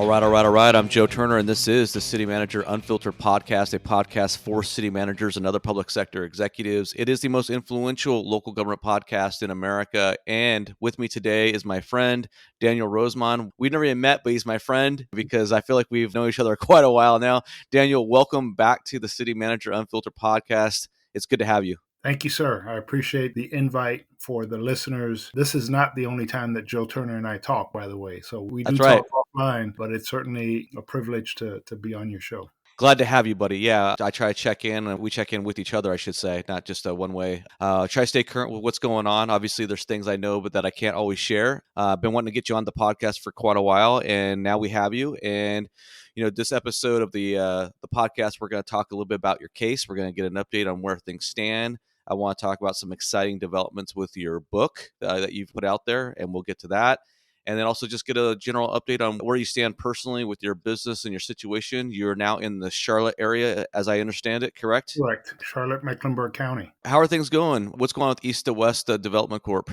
All right. I'm Joe Turner, and this is the City Manager Unfiltered Podcast, a podcast for city managers and other public sector executives. It is the most influential local government podcast in America, and with me today is my friend, Daniel Rosemond. We've never even met, but he's my friend because I feel like we've known each other quite a while now. Daniel, welcome back to the City Manager Unfiltered Podcast. It's good to have you. Thank you, sir. I appreciate the invite for the listeners. This is not the only time that Joe Turner and I talk, by the way. So we do talk offline, but it's certainly a privilege to be on your show. Glad to have you, buddy. Yeah, I try to check in, and we check in with each other, I should say, not just a one way. Try to stay current with what's going on. Obviously, there's things I know, but that I can't always share. I've been wanting to get you on the podcast for quite a while, and now we have you. And this episode of the podcast, we're going to talk a little bit about your case. We're going to get an update on where things stand. I want to talk about some exciting developments with your book that you've put out there, and we'll get to that. And then also just get a general update on where you stand personally with your business and your situation. You're now in the Charlotte area, as I understand it, correct? Correct. Charlotte, Mecklenburg County. How are things going? What's going on with East to West Development Corp?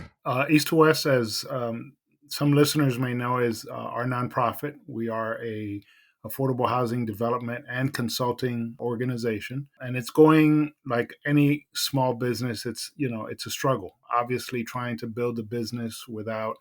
East to West, as some listeners may know, is our nonprofit. We are a affordable housing development and consulting organization. And it's going like any small business. It's a struggle. Obviously, trying to build a business without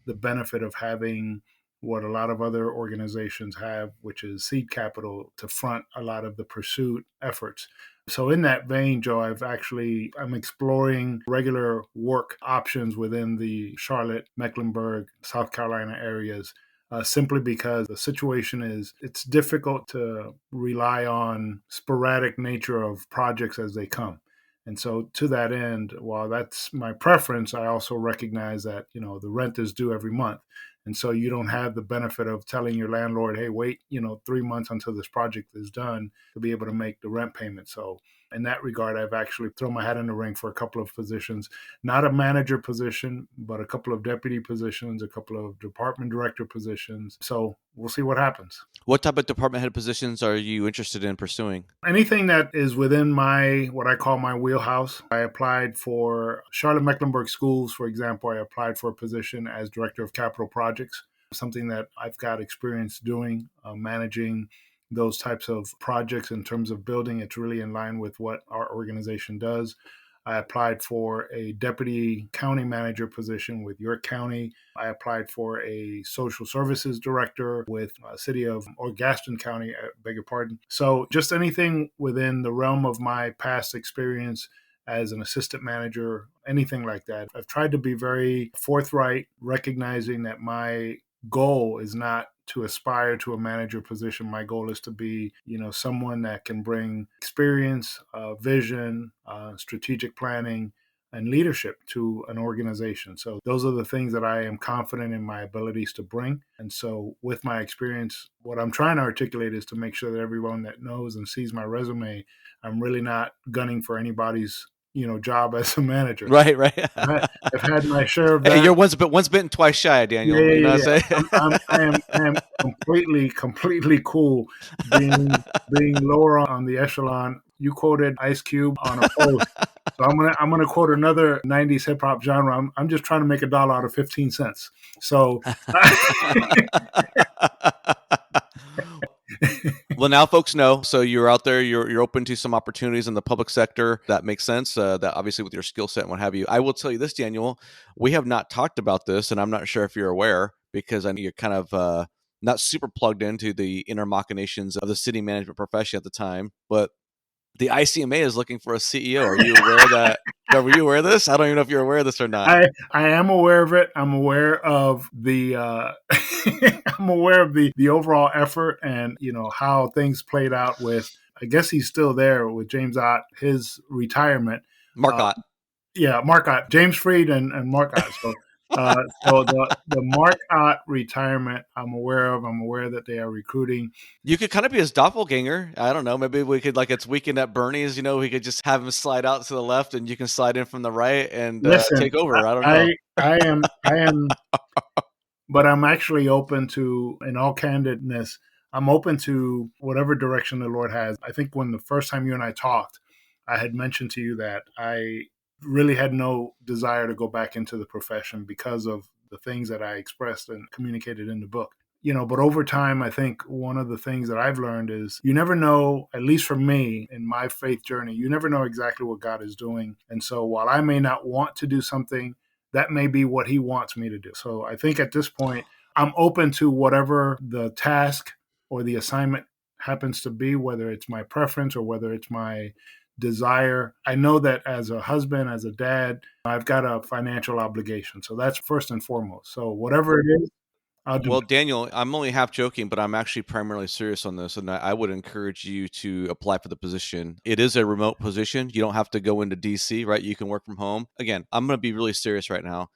the benefit of having what a lot of other organizations have, which is seed capital to front a lot of the pursuit efforts. So in that vein, Joe, I'm exploring regular work options within the Charlotte, Mecklenburg, South Carolina areas. Simply because the situation it's difficult to rely on sporadic nature of projects as they come. And so to that end, while that's my preference, I also recognize that, the rent is due every month. And so you don't have the benefit of telling your landlord, hey, wait, 3 months until this project is done to be able to make the rent payment. So in that regard, I've actually thrown my hat in the ring for a couple of positions, not a manager position, but a couple of deputy positions, a couple of department director positions. So we'll see what happens. What type of department head positions are you interested in pursuing? Anything that is within what I call my wheelhouse. I applied for Charlotte Mecklenburg Schools, for example. I applied for a position as director of capital projects, something that I've got experience doing, managing those types of projects in terms of building. It's really in line with what our organization does. I applied for a deputy county manager position with York County. I applied for a social services director with City of Gaston County, beg your pardon. So just anything within the realm of my past experience as an assistant manager, anything like that. I've tried to be very forthright, recognizing that my goal is not to aspire to a manager position. My goal is to be, someone that can bring experience, vision, strategic planning, and leadership to an organization. So those are the things that I am confident in my abilities to bring. And so with my experience, what I'm trying to articulate is to make sure that everyone that knows and sees my resume, I'm really not gunning for anybody's job as a manager. Right. I've had my share of that. Hey, you're once bitten, twice shy, Daniel. Yeah. You know what I'm saying? I am completely cool being lower on the echelon. You quoted Ice Cube on a post. So I'm gonna quote another 90s hip hop genre. I'm just trying to make $1 out of 15 cents. So Well, now folks know. So you're out there, you're open to some opportunities in the public sector. That makes sense. That obviously with your skill set and what have you. I will tell you this, Daniel, we have not talked about this, and I'm not sure if you're aware, because I know you're kind of not super plugged into the inner machinations of the city management profession at the time, but the ICMA is looking for a CEO. Are you aware of that? Were you aware of this? I don't even know if you're aware of this or not. I am aware of it. I'm aware of the I'm aware of the overall effort and how things played out with. I guess he's still there with James Ott, his retirement. Mark Ott. Yeah, Mark Ott, James Freed and Mark Ott. So the Mark Ott retirement, I'm aware of. I'm aware that they are recruiting. You could kind of be his doppelganger. I don't know. Maybe we could, like, it's Weekend at Bernie's. We could just have him slide out to the left, and you can slide in from the right and take over. I don't know. I am, but I'm actually open to, in all candidness, I'm open to whatever direction the Lord has. I think when the first time you and I talked, I had mentioned to you that I really had no desire to go back into the profession because of the things that I expressed and communicated in the book. But over time, I think one of the things that I've learned is you never know, at least for me in my faith journey, you never know exactly what God is doing. And so while I may not want to do something, that may be what he wants me to do. So I think at this point, I'm open to whatever the task or the assignment happens to be, whether it's my preference or whether it's my desire. I know that as a husband, as a dad, I've got a financial obligation. So that's first and foremost. So whatever it is, I'll do Well, it. Daniel, I'm only half joking, but I'm actually primarily serious on this, and I would encourage you to apply for the position. It is a remote position. You don't have to go into DC, right? You can work from home. Again, I'm going to be really serious right now.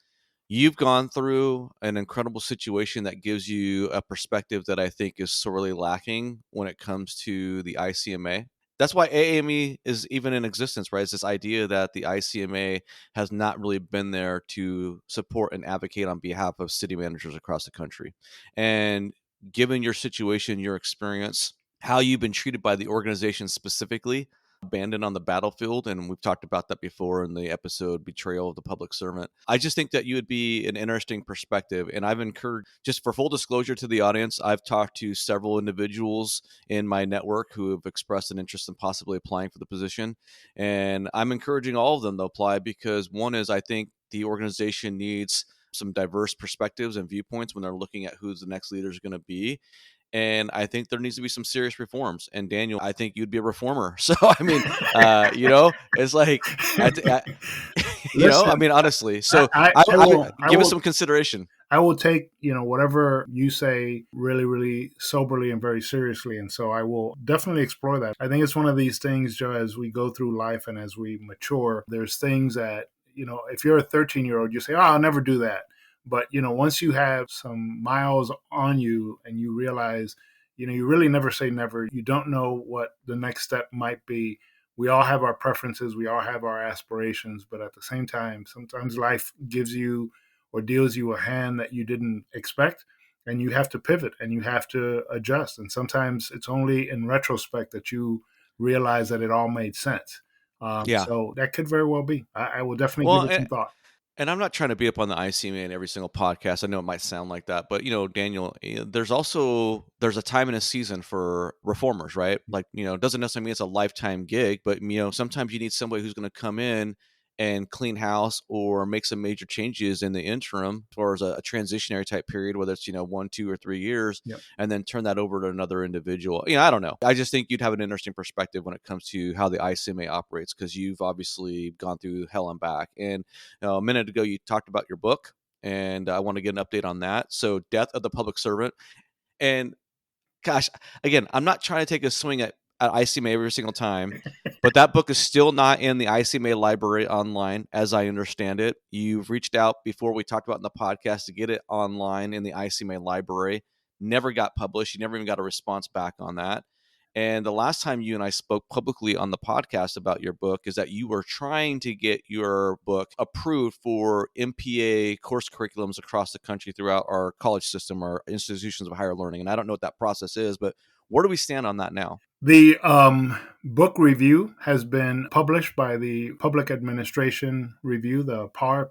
You've gone through an incredible situation that gives you a perspective that I think is sorely lacking when it comes to the ICMA. That's why AAME is even in existence, right? It's this idea that the ICMA has not really been there to support and advocate on behalf of city managers across the country. And given your situation, your experience, how you've been treated by the organization specifically, abandoned on the battlefield, and we've talked about that before in the episode Betrayal of the Public Servant. I just think that you would be an interesting perspective, and I've encouraged, just for full disclosure to the audience, I've talked to several individuals in my network who have expressed an interest in possibly applying for the position, and I'm encouraging all of them to apply because one is I think the organization needs some diverse perspectives and viewpoints when they're looking at who the next leader is going to be. And I think there needs to be some serious reforms. And Daniel, I think you'd be a reformer. So I mean, it's like I I Listen, mean, honestly. I, So I, I I will, I give us will, some consideration. I will take, whatever you say really, really soberly and very seriously. And so I will definitely explore that. I think it's one of these things, Joe, as we go through life and as we mature, there's things that, if you're a 13-year-old, you say, oh, I'll never do that. But, once you have some miles on you and you realize, you really never say never. You don't know what the next step might be. We all have our preferences. We all have our aspirations. But at the same time, sometimes life gives you or deals you a hand that you didn't expect, and you have to pivot and you have to adjust. And sometimes it's only in retrospect that you realize that it all made sense. Yeah. So that could very well be. I will definitely give Well, it some thought. and I'm not trying to be up on the ICMA in every single podcast. I know it might sound like that, but Daniel, there's a time and a season for reformers, right? Like, it doesn't necessarily mean it's a lifetime gig, but sometimes you need somebody who's going to come in and clean house or make some major changes in the interim for a transitionary type period, whether it's 1, 2, or 3 years, Yep. and then turn that over to another individual. I don't know. I just think you'd have an interesting perspective when it comes to how the ICMA operates because you've obviously gone through hell and back. And a minute ago, you talked about your book, and I want to get an update on that. So, Death of the Public Servant. And gosh, again, I'm not trying to take a swing at ICMA every single time, but that book is still not in the ICMA library online, as I understand it. You've reached out before we talked about in the podcast to get it online in the ICMA library. Never got published. You never even got a response back on that. And the last time you and I spoke publicly on the podcast about your book is that you were trying to get your book approved for MPA course curriculums across the country throughout our college system, our institutions of higher learning. And I don't know what that process is, but where do we stand on that now? The book review has been published by the Public Administration Review, the PAR,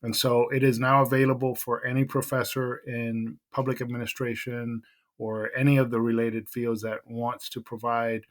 and so it is now available for any professor in public administration or any of the related fields that wants to provide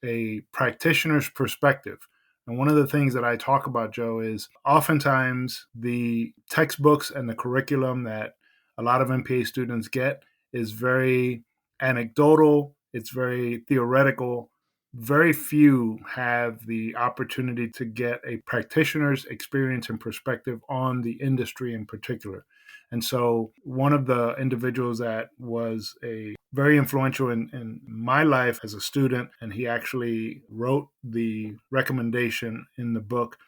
a practitioner's perspective. And one of the things that I talk about, Joe, is oftentimes the textbooks and the curriculum that a lot of MPA students get is very anecdotal, it's very theoretical. Very few have the opportunity to get a practitioner's experience and perspective on the industry in particular. And so, one of the individuals that was a very influential in my life as a student, and he actually wrote the recommendation in the book.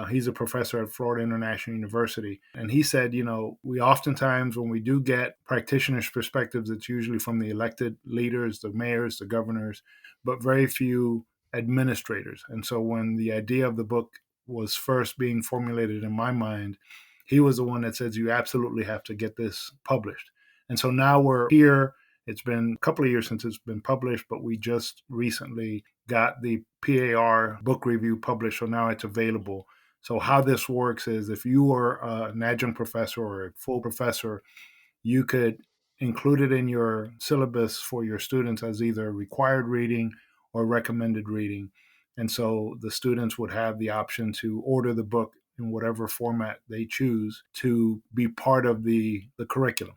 He's a professor at Florida International University. And he said, we oftentimes, when we do get practitioners' perspectives, it's usually from the elected leaders, the mayors, the governors, but very few administrators. And so when the idea of the book was first being formulated in my mind, he was the one that says, you absolutely have to get this published. And so now we're here. It's been a couple of years since it's been published, but we just recently got the PAR book review published, so now it's available. So how this works is if you are an adjunct professor or a full professor, you could included in your syllabus for your students as either required reading or recommended reading. And so the students would have the option to order the book in whatever format they choose to be part of the curriculum.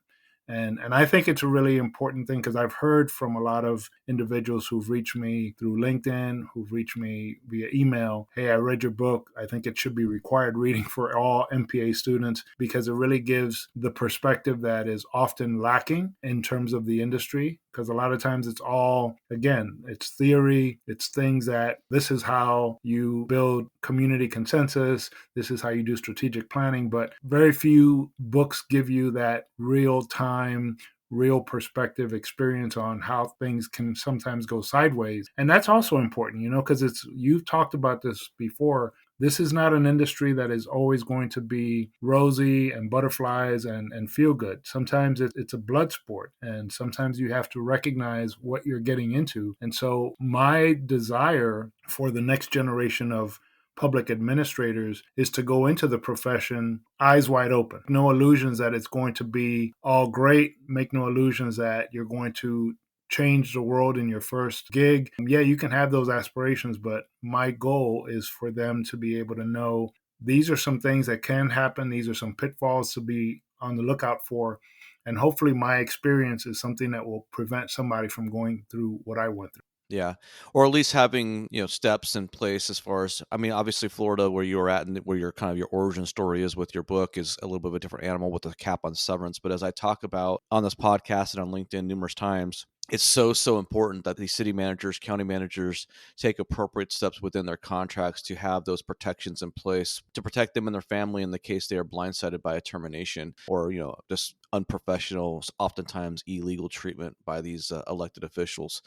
And I think it's a really important thing because I've heard from a lot of individuals who've reached me through LinkedIn, who've reached me via email. Hey, I read your book. I think it should be required reading for all MPA students because it really gives the perspective that is often lacking in terms of the industry. Because a lot of times it's all, again, it's theory, it's things that this is how you build community consensus, this is how you do strategic planning, but very few books give you that real time, real perspective experience on how things can sometimes go sideways. And that's also important, because you've talked about this before. This is not an industry that is always going to be rosy and butterflies and feel good. Sometimes it's a blood sport, and sometimes you have to recognize what you're getting into. And so my desire for the next generation of public administrators is to go into the profession eyes wide open. No illusions that it's going to be all great. Make no illusions that you're going to change the world in your first gig. Yeah, you can have those aspirations, but my goal is for them to be able to know these are some things that can happen. These are some pitfalls to be on the lookout for. And hopefully my experience is something that will prevent somebody from going through what I went through. Yeah. Or at least having, steps in place as far as, I mean, obviously Florida, where you were at and where your kind of your origin story is with your book is a little bit of a different animal with a cap on severance. But as I talk about on this podcast and on LinkedIn numerous times, it's so important that these city managers, county managers take appropriate steps within their contracts to have those protections in place to protect them and their family in the case they are blindsided by a termination or, just unprofessional, oftentimes illegal treatment by these elected officials.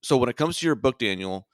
So when it comes to your book, Daniel,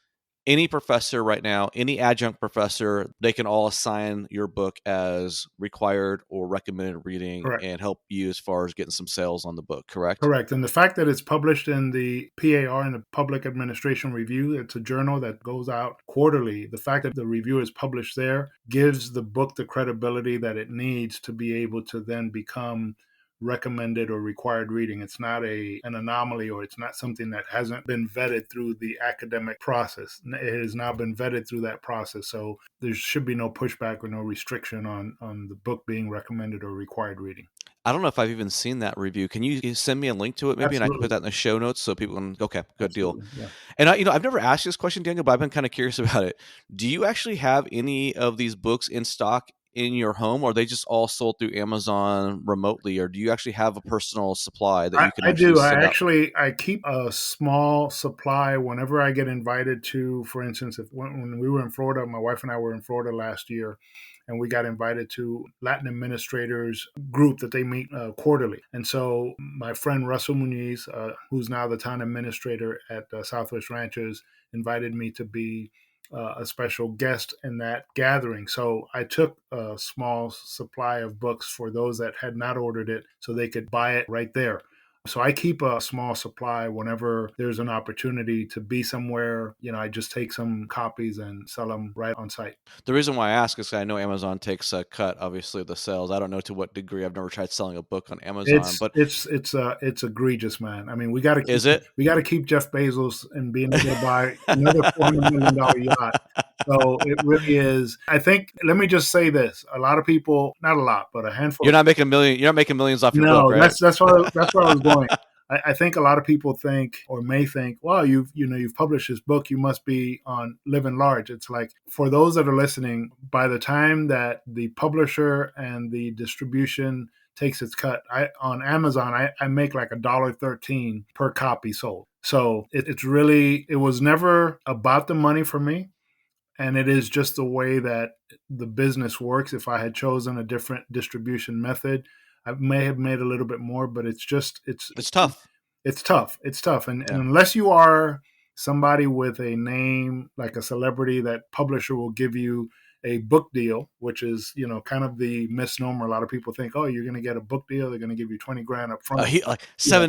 any professor right now, any adjunct professor, they can all assign your book as required or recommended reading Correct. and help you as far as getting some sales on the book, correct? Correct. And the fact that it's published in the PAR, in the Public Administration Review, it's a journal that goes out quarterly. The fact that the review is published there gives the book the credibility that it needs to be able to then become recommended or required reading. It's not an anomaly, or it's not something that hasn't been vetted through the academic process. It has now been vetted through that process. So there should be no pushback or no restriction on the book being recommended or required reading. I don't know if I've even seen that review. Can you send me a link to it maybe, and I can put Absolutely. that in the show notes so people can? Okay, good deal. Absolutely. Yeah. And I've never asked you this question, Daniel, but I've been kind of curious about it. Do you actually have any of these books in stock in your home, or are they just all sold through Amazon remotely, or do you actually have a personal supply that you can I actually do. send out? I keep a small supply whenever I get invited to. For instance, when we were in Florida, my wife and I were in Florida last year, and we got invited to Latin administrators group that they meet quarterly. And so my friend Russell Muniz, who's now the town administrator at Southwest Ranchers, invited me to be a special guest in that gathering. So I took a small supply of books for those that had not ordered it so they could buy it right there. So I keep a small supply whenever there's an opportunity to be somewhere. I just take some copies and sell them right on site. The reason why I ask is I know Amazon takes a cut, obviously, of the sales. I don't know to what degree. I've never tried selling a book on Amazon, It's but it's it's it's egregious, man. I mean, we got to keep is it? Jeff Bezos and being able to buy another $400 million yacht. So it really is. I think. Let me just say this: a lot of people, not a lot, but a handful You're of not making million. You're not making millions off your book, no, right? that's where I was going. I think a lot of people think or may think, well, you've published this book, you must be on living large. It's like for those that are listening, by the time that the publisher and the distribution takes its cut, on Amazon I make like $1.13 per copy sold. So it was never about the money for me, and it is just the way that the business works. If I had chosen a different distribution method, I may have made a little bit more, but It's tough. it's tough. It's tough, and Yeah. unless you are somebody with a name like a celebrity, that publisher will give you a book deal, which is, kind of the misnomer. A lot of people think, oh, you're going to get a book deal. They're going to give you 20 grand up front. Like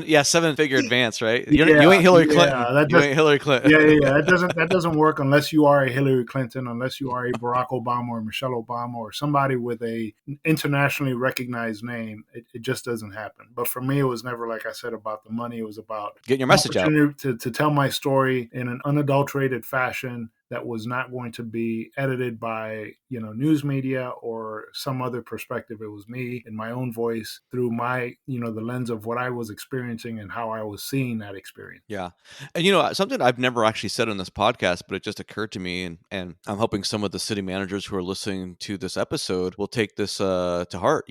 Yeah. seven-figure advance, right? Yeah. You ain't Hillary Yeah. Clinton. That You does. ain't Hillary Clinton. Yeah. That doesn't work unless you are a Hillary Clinton, unless you are a Barack Obama or Michelle Obama or somebody with a internationally recognized name. It just doesn't happen. But for me, it was never, like I said, about the money. It was about Getting your message out. opportunity to tell my story in an unadulterated fashion that was not going to be edited by, news media or some other perspective. It was me in my own voice through my, the lens of what I was experiencing and how I was seeing that experience. Yeah. And something I've never actually said on this podcast, but it just occurred to me, and I'm hoping some of the city managers who are listening to this episode will take this to heart.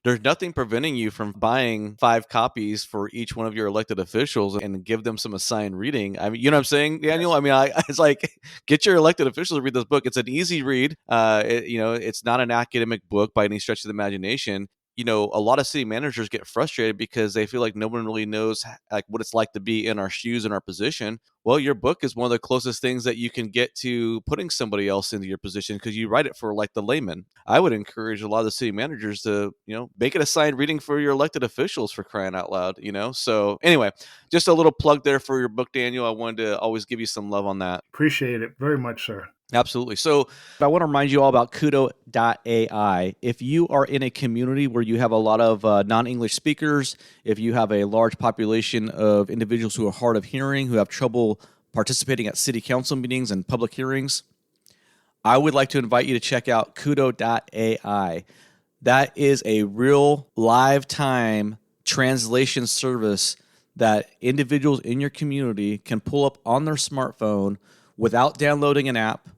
There's nothing preventing you from buying 5 copies for each one of your elected officials and give them some assigned reading. I mean, you know what I'm saying, Daniel? Yes. I mean, it's like, get your elected officials to read this book. It's an easy read. It's not an academic book by any stretch of the imagination. A lot of city managers get frustrated because they feel like no one really knows like what it's like to be in our shoes, in our position. Well, your book is one of the closest things that you can get to putting somebody else into your position because you write it for like the layman. I would encourage a lot of the city managers to, make it assigned reading for your elected officials, for crying out loud, So anyway, just a little plug there for your book, Daniel. I wanted to always give you some love on that. Appreciate it very much, sir. Absolutely. So I want to remind you all about Kudo.ai. If you are in a community where you have a lot of non-English speakers, if you have a large population of individuals who are hard of hearing, who have trouble participating at city council meetings and public hearings, I would like to invite you to check out Kudo.ai. That is a real live time translation service that individuals in your community can pull up on their smartphone without downloading an app,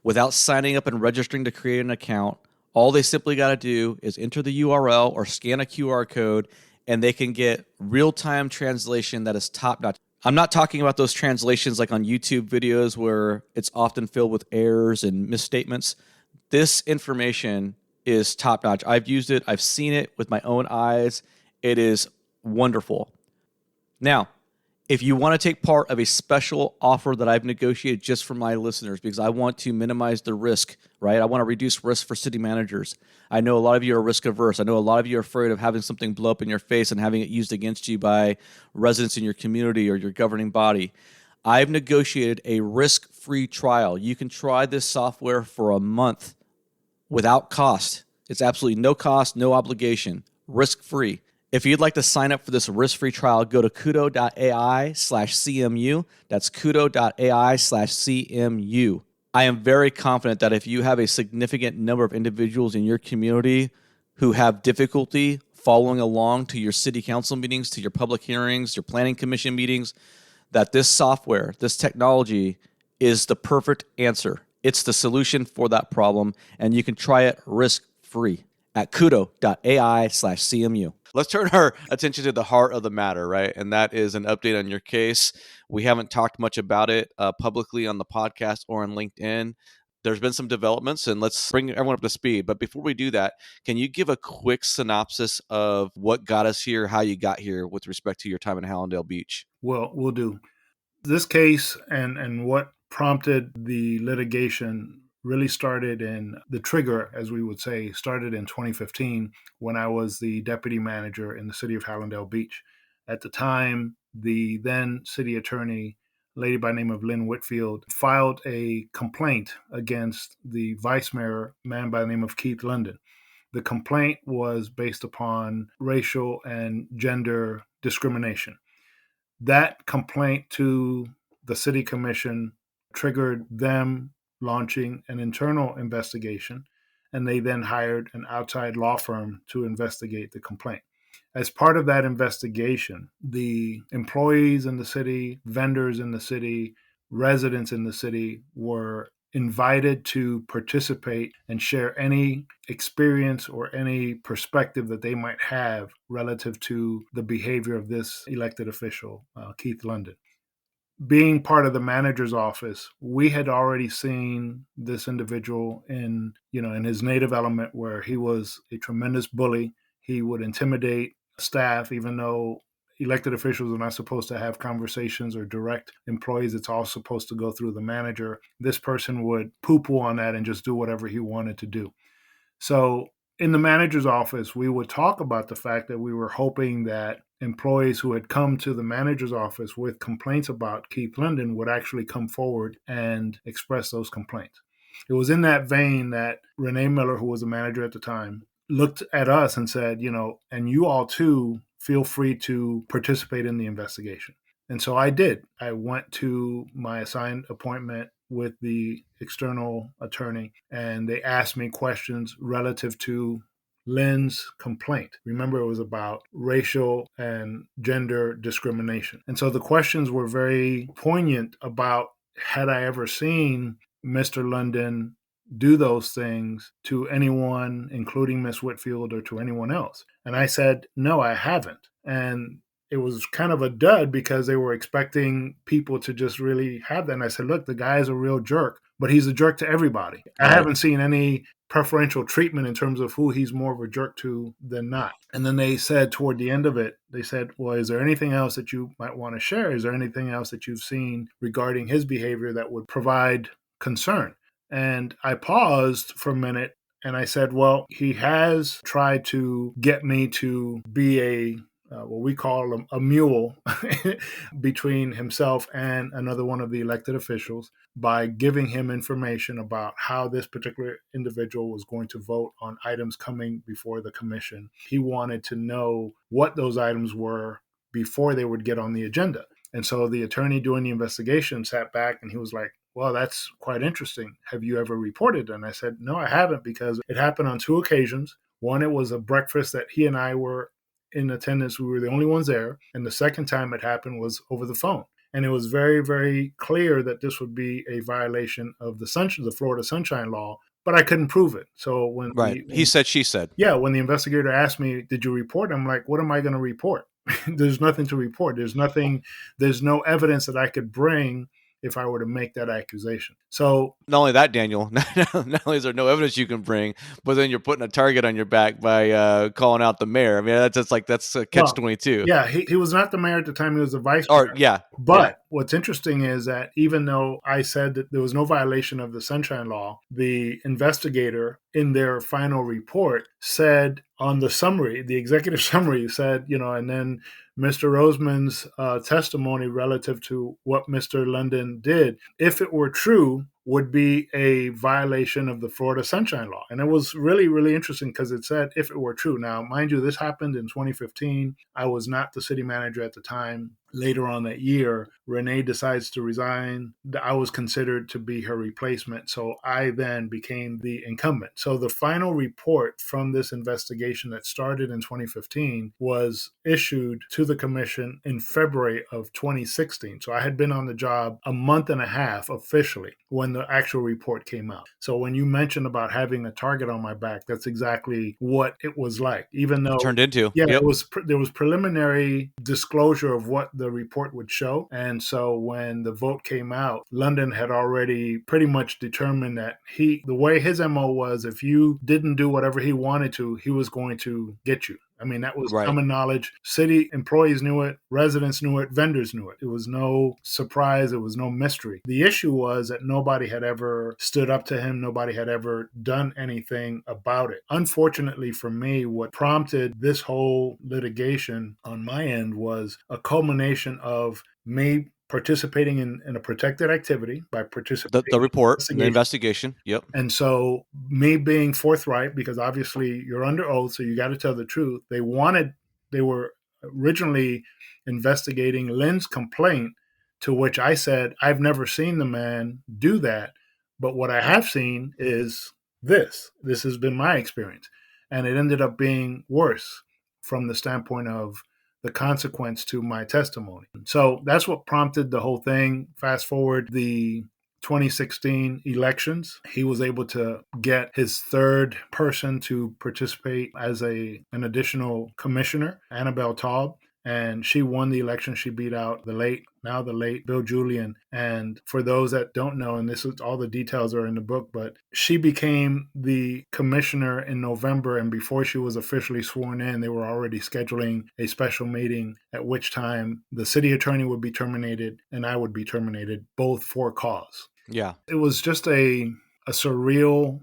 without signing up and registering to create an account. All they simply got to do is enter the URL or scan a QR code, and they can get real-time translation that is top-notch. I'm not talking about those translations like on YouTube videos where it's often filled with errors and misstatements. This information is top-notch. I've used it. I've seen it with my own eyes. It is wonderful. Now, if you want to take part of a special offer that I've negotiated just for my listeners, because I want to minimize the risk, right? I want to reduce risk for city managers. I know a lot of you are risk averse. I know a lot of you are afraid of having something blow up in your face and having it used against you by residents in your community or your governing body. I've negotiated a risk-free trial. You can try this software for a month without cost. It's absolutely no cost, no obligation, risk-free. If you'd like to sign up for this risk-free trial, go to kudo.ai/CMU. That's kudo.ai/CMU. I am very confident that if you have a significant number of individuals in your community who have difficulty following along to your city council meetings, to your public hearings, your planning commission meetings, that this software, this technology is the perfect answer. It's the solution for that problem, and you can try it risk-free at kudo.ai/CMU. Let's turn our attention to the heart of the matter, right? And that is an update on your case. We haven't talked much about it publicly on the podcast or on LinkedIn. There's been some developments, and let's bring everyone up to speed. But before we do that, can you give a quick synopsis of what got us here, how you got here with respect to your time in Hallandale Beach? Well, we'll do. This case and what prompted the litigation really started in the trigger, as we would say, started in 2015 when I was the deputy manager in the City of Hallandale Beach. At the time, the then city attorney, a lady by the name of Lynn Whitfield, filed a complaint against the vice mayor, a man by the name of Keith London. The complaint was based upon racial and gender discrimination. That complaint to the city commission triggered them launching an internal investigation, and they then hired an outside law firm to investigate the complaint. As part of that investigation, the employees in the city, vendors in the city, residents in the city were invited to participate and share any experience or any perspective that they might have relative to the behavior of this elected official, Keith London. Being part of the manager's office, we had already seen this individual in his native element, where he was a tremendous bully. He would intimidate staff, even though elected officials are not supposed to have conversations or direct employees. It's all supposed to go through the manager. This person would poo-poo on that and just do whatever he wanted to do. So in the manager's office, we would talk about the fact that we were hoping that employees who had come to the manager's office with complaints about Keith Linden would actually come forward and express those complaints. It was in that vein that Renee Miller, who was the manager at the time, looked at us and said, and you all too feel free to participate in the investigation. And so I did. I went to my assigned appointment with the external attorney, and they asked me questions relative to Lynn's complaint. Remember, it was about racial and gender discrimination. And so the questions were very poignant about, had I ever seen Mr. Linden do those things to anyone, including Miss Whitfield, or to anyone else? And I said, no, I haven't. And it was kind of a dud because they were expecting people to just really have that. And I said, look, the guy is a real jerk, but he's a jerk to everybody. I haven't seen any preferential treatment in terms of who he's more of a jerk to than not. And then they said toward the end of it, they said, well, is there anything else that you might want to share? Is there anything else that you've seen regarding his behavior that would provide concern? And I paused for a minute and I said, well, he has tried to get me to be what we call a mule between himself and another one of the elected officials by giving him information about how this particular individual was going to vote on items coming before the commission. He wanted to know what those items were before they would get on the agenda. And so the attorney doing the investigation sat back and he was like, well, that's quite interesting. Have you ever reported? And I said, no, I haven't, because it happened on two occasions. One, it was a breakfast that he and I were in attendance. We were the only ones there. And the second time it happened was over the phone. And it was very, very clear that this would be a violation of the Florida Sunshine Law, but I couldn't prove it. So when he said, she said. Yeah, when the investigator asked me, did you report? I'm like, what am I going to report? There's nothing to report. There's no evidence that I could bring if I were to make that accusation. So not only that, Daniel, not only is there no evidence you can bring, but then you're putting a target on your back by calling out the mayor. I mean, that's a catch-22. Yeah, he was not the mayor at the time. He was the vice mayor. But what's interesting is that even though I said that there was no violation of the Sunshine Law, the investigator in their final report said on the summary, the executive summary said, and then Mr. Rosemond's testimony relative to what Mr. Linden did, if it were true, would be a violation of the Florida Sunshine Law. And it was really, really interesting because it said if it were true. Now, mind you, this happened in 2015. I was not the city manager at the time. Later on that year, Renee decides to resign. I was considered to be her replacement. So I then became the incumbent. So the final report from this investigation that started in 2015 was issued to the commission in February of 2016. So I had been on the job a month and a half officially when the actual report came out. So when you mentioned about having a target on my back, that's exactly what it was like. Even though it turned into. Yeah, there was preliminary disclosure of what the report would show. And so when the vote came out, London had already pretty much determined that the way his MO was, if you didn't do whatever he wanted to, he was going to get you. I mean, that was common knowledge. City employees knew it, residents knew it, vendors knew it. It was no surprise. It was no mystery. The issue was that nobody had ever stood up to him. Nobody had ever done anything about it. Unfortunately for me, what prompted this whole litigation on my end was a culmination of me participating in a protected activity by participating the report, the investigation. Yep. And so me being forthright, because obviously you're under oath, so you got to tell the truth. They were originally investigating Lynn's complaint, to which I said, I've never seen the man do that. But what I have seen is this. This has been my experience. And it ended up being worse from the standpoint of the consequence to my testimony. So that's what prompted the whole thing. Fast forward the 2016 elections, he was able to get his third person to participate as an additional commissioner, Annabelle Taub. and she won the election. She beat out the late Bill Julian. And for those that don't know, and this is all the details are in the book, but she became the commissioner in November. And before she was officially sworn in, they were already scheduling a special meeting at which time the city attorney would be terminated and I would be terminated, both for cause. Yeah. It was just a surreal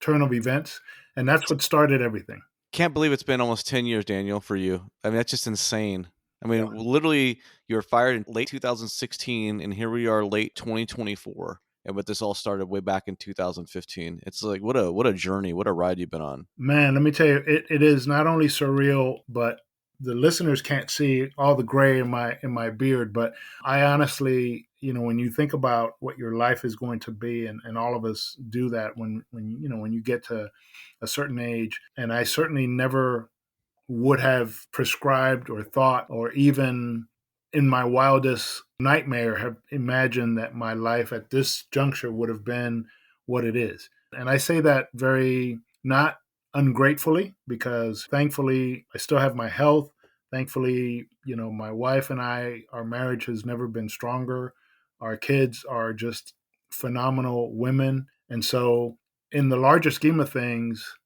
turn of events. And that's what started everything. Can't believe it's been almost 10 years, Daniel, for you. I mean, that's just insane. I mean, Yeah. literally, you were fired in late 2016, and here we are, late 2024. And but this all started way back in 2015. It's like what a journey, what a ride you've been on. Man, let me tell you, it is not only surreal, but the listeners can't see all the gray in my beard. But I honestly, when you think about what your life is going to be, and all of us do that when you get to a certain age, and I certainly never would have prescribed or thought or even in my wildest nightmare have imagined that my life at this juncture would have been what it is. And I say that very not ungratefully, because thankfully I still have my health. Thankfully, my wife and our marriage has never been stronger. Our kids are just phenomenal women. And so, in the larger scheme of things,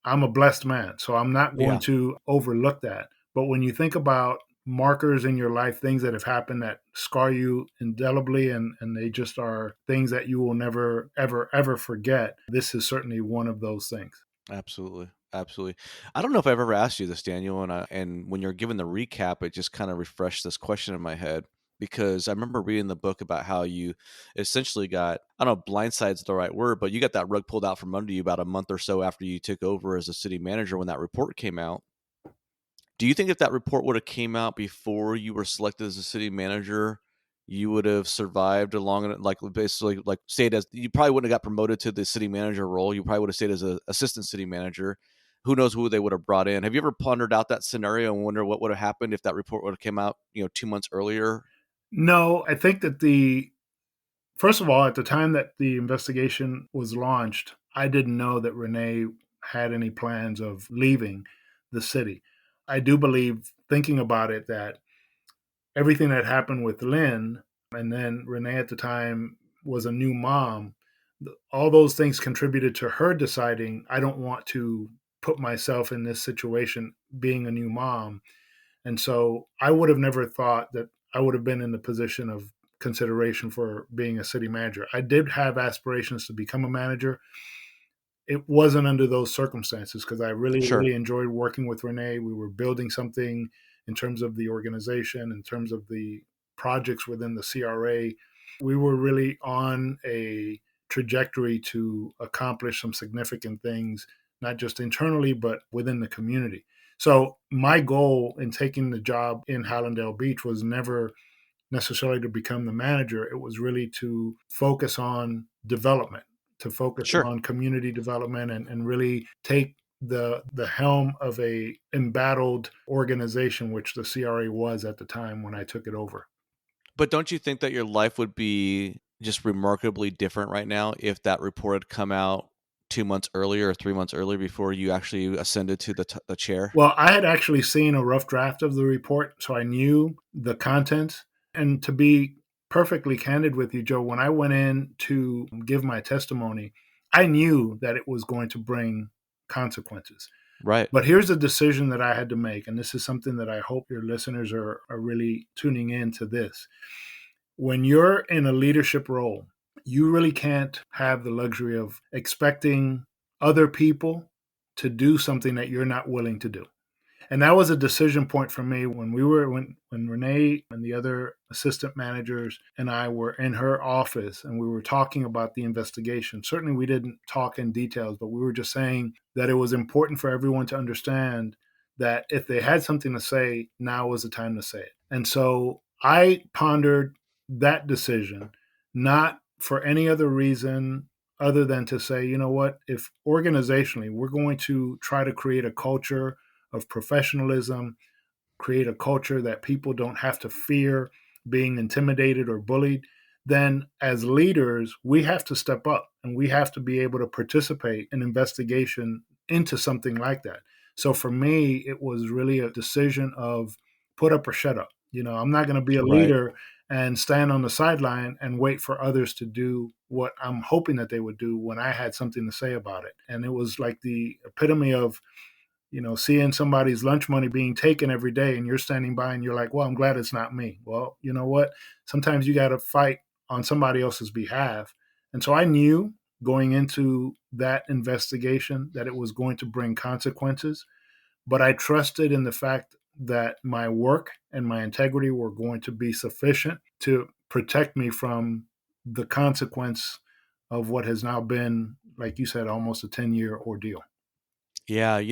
I'm a blessed man, so I'm not going Yeah, to overlook that. But when you think about markers in your life, things that have happened that scar you indelibly, and they just are things that you will never, ever, ever forget, this is certainly one of those things. absolutely. Absolutely. I don't know if I've ever asked you this, Daniel, and when you're given the recap, it just kind of refreshed this question in my head because I remember reading the book about how you essentially got, I don't know, blindside's the right word, but you got that rug pulled out from under you about a month or so after you took over as a city manager when that report came out. Do you think if that report would have came out before you were selected as a city manager, you would have survived along and like basically like stayed as you probably wouldn't have got promoted to the city manager role. You probably would have stayed as an assistant city manager. Who knows who they would have brought in? Have you ever pondered out that scenario and wonder what would have happened if that report would have came out, 2 months earlier? No, I think that first of all, at the time that the investigation was launched, I didn't know that Renee had any plans of leaving the city. I do believe, thinking about it, that everything that happened with Lynn, and then Renee at the time was a new mom, all those things contributed to her deciding, I don't want to put myself in this situation being a new mom. And so I would have never thought that I would have been in the position of consideration for being a city manager. I did have aspirations to become a manager. It wasn't under those circumstances because I really, Sure. really enjoyed working with Renee. We were building something in terms of the organization, in terms of the projects within the CRA. We were really on a trajectory to accomplish some significant things, not just internally, but within the community. So, my goal in taking the job in Hallandale Beach was never necessarily to become the manager. It was really to focus on development, to focus Sure. on community development, and really take the helm of a embattled organization, which the CRA was at the time when I took it over. But don't you think that your life would be just remarkably different right now if that report had come out 2 months earlier or 3 months earlier before you actually ascended to the chair? Well, I had actually seen a rough draft of the report, so I knew the content. And to be perfectly candid with you, Joe, when I went in to give my testimony, I knew that it was going to bring consequences. Right. But here's a decision that I had to make, and this is something that I hope your listeners are really tuning in to this. When you're in a leadership role, you really can't have the luxury of expecting other people to do something that you're not willing to do. And that was a decision point for me when Renee and the other assistant managers and I were in her office and we were talking about the investigation. Certainly we didn't talk in details, but we were just saying that it was important for everyone to understand that if they had something to say, now was the time to say it. And so I pondered that decision, not for any other reason other than to say, you know what, if organizationally we're going to try to create a culture of professionalism, create a culture that people don't have to fear being intimidated or bullied, then as leaders, we have to step up and we have to be able to participate in investigation into something like that. So for me, it was really a decision of put up or shut up. I'm not going to be a Right. leader and stand on the sideline and wait for others to do what I'm hoping that they would do when I had something to say about it. And it was like the epitome of, seeing somebody's lunch money being taken every day and you're standing by and you're like, well, I'm glad it's not me. Well, you know what? Sometimes you got to fight on somebody else's behalf. And so I knew going into that investigation that it was going to bring consequences, but I trusted in the fact that my work and my integrity were going to be sufficient to protect me from the consequence of what has now been, like you said, almost a 10-year ordeal. Yeah,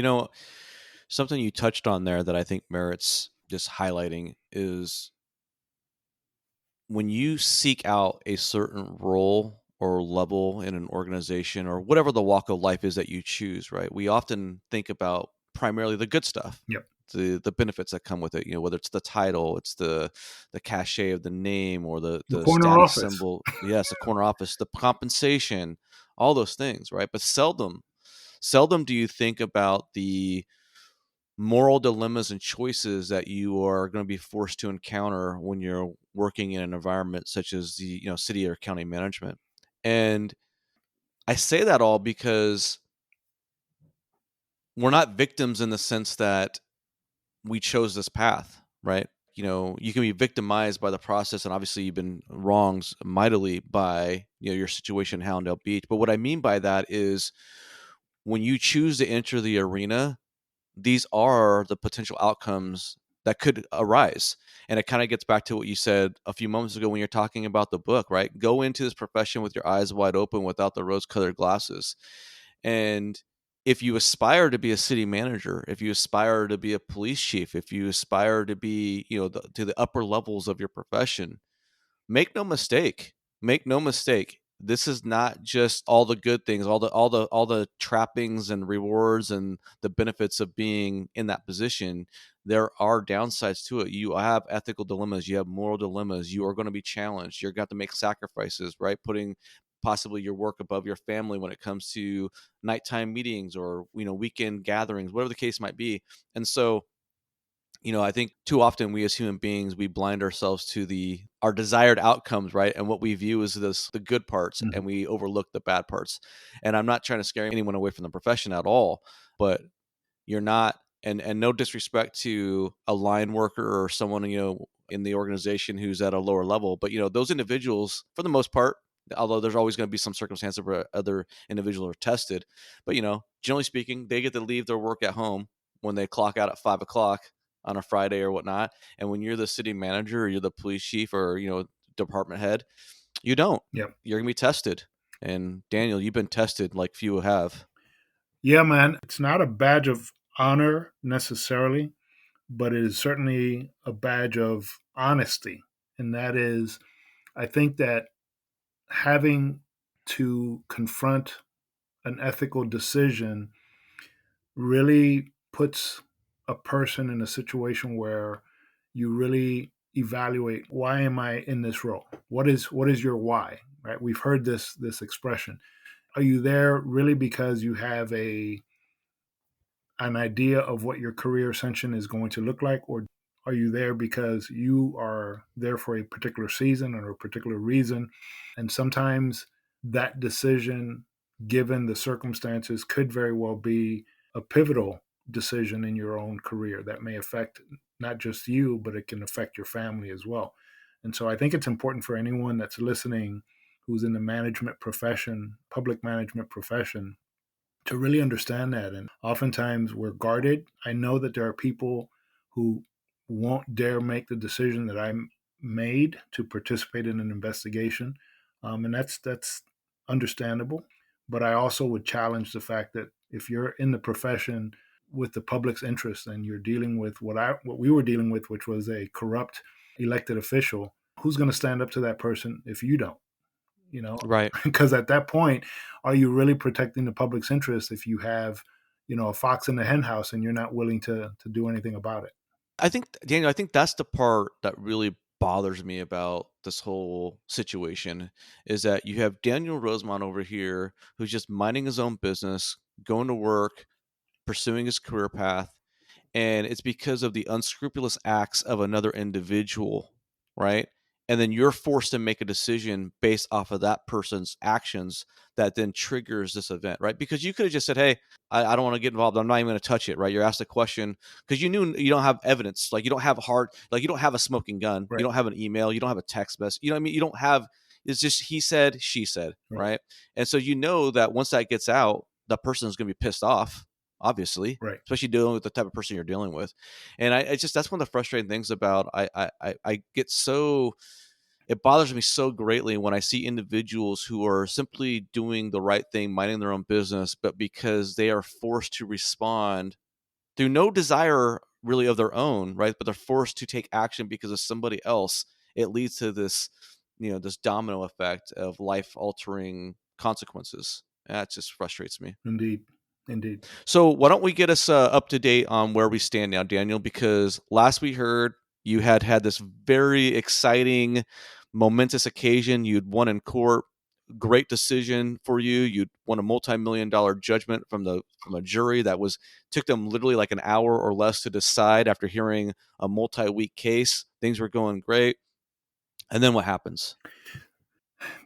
something you touched on there that I think merits just highlighting is when you seek out a certain role or level in an organization or whatever the walk of life is that you choose, right? We often think about primarily the good stuff, Yep. the benefits that come with it, whether it's the title, it's the cachet of the name or the The the corner status office. symbol, yes, the corner office, the compensation, all those things, right? But seldom do you think about the moral dilemmas and choices that you are going to be forced to encounter when you're working in an environment such as the city or county management. And I say that all because we're not victims in the sense that we chose this path, right? You can be victimized by the process, and obviously you've been wronged mightily by your situation in Hallandale Beach. But what I mean by that is when you choose to enter the arena, these are the potential outcomes that could arise. And it kind of gets back to what you said a few moments ago when you're talking about the book, right? Go into this profession with your eyes wide open without the rose colored glasses. And if you aspire to be a city manager, if you aspire to be a police chief, if you aspire to be, to the upper levels of your profession, make no mistake. Make no mistake. This is not just all the good things, all the trappings and rewards and the benefits of being in that position. There are downsides to it. You have ethical dilemmas, you have moral dilemmas, you are going to be challenged. You're going to have to make sacrifices, right? Putting possibly your work above your family when it comes to nighttime meetings or, weekend gatherings, whatever the case might be. And so I think too often we as human beings, we blind ourselves to our desired outcomes, right? And what we view as the good parts, Mhm. and we overlook the bad parts. And I'm not trying to scare anyone away from the profession at all, but you're not, and no disrespect to a line worker or someone, in the organization who's at a lower level, but those individuals, for the most part, although there's always going to be some circumstances where other individuals are tested, but generally speaking, they get to leave their work at home when they clock out at 5 o'clock on a Friday or whatnot. And when you're the city manager or you're the police chief or department head, you don't. Yep. You're gonna be tested. And Daniel, you've been tested like few have. Yeah, man. It's not a badge of honor necessarily, but it is certainly a badge of honesty. And that is, I think that having to confront an ethical decision really puts a person in a situation where you really evaluate, why am I in this role? What is your why? Right? We've heard this expression. Are you there really because you have an idea of what your career ascension is going to look like, or are you there because you are there for a particular season or a particular reason? And sometimes that decision, given the circumstances, could very well be a pivotal decision in your own career that may affect not just you, but it can affect your family as well. And so I think it's important for anyone that's listening who's in the management profession, public management profession, to really understand that. And oftentimes we're guarded. I know that there are people who won't dare make the decision that I made to participate in an investigation, and that's understandable. But I also would challenge the fact that if you're in the profession with the public's interest and you're dealing with what we were dealing with, which was a corrupt elected official, who's going to stand up to that person if you don't? you know Right. because at that point, are you really protecting the public's interest if you have a fox in the hen house and you're not willing to do anything about it? I think, Daniel, I think that's the part that really bothers me about this whole situation is that you have Daniel Rosemond over here who's just minding his own business, going to work, pursuing his career path, and it's because of the unscrupulous acts of another individual, right? And then you're forced to make a decision based off of that person's actions that then triggers this event, right? Because you could have just said, hey, I don't want to get involved. I'm not even going to touch it, right? You're asked a question because you knew you don't have evidence. Like you don't have you don't have a smoking gun. You Right. don't have an email. You don't have a text message. You know what I mean? You don't have, it's just he said, she said, Right. right? And so you know that once that gets out, the person is going to be pissed off, obviously, Right. especially dealing with the type of person you're dealing with. And it's just, that's one of the frustrating things about, I get so, it bothers me so greatly when I see individuals who are simply doing the right thing, minding their own business, but because they are forced to respond through no desire really of their own, right? But they're forced to take action because of somebody else. It leads to this, this domino effect of life altering consequences. That just frustrates me. Indeed. Indeed. So why don't we get us up to date on where we stand now, Daniel? Because last we heard, you had this very exciting, momentous occasion. You'd won in court. Great decision for you. You'd won a multi-million-dollar judgment from a jury that took them literally like an hour or less to decide after hearing a multi-week case. Things were going great. And then what happens?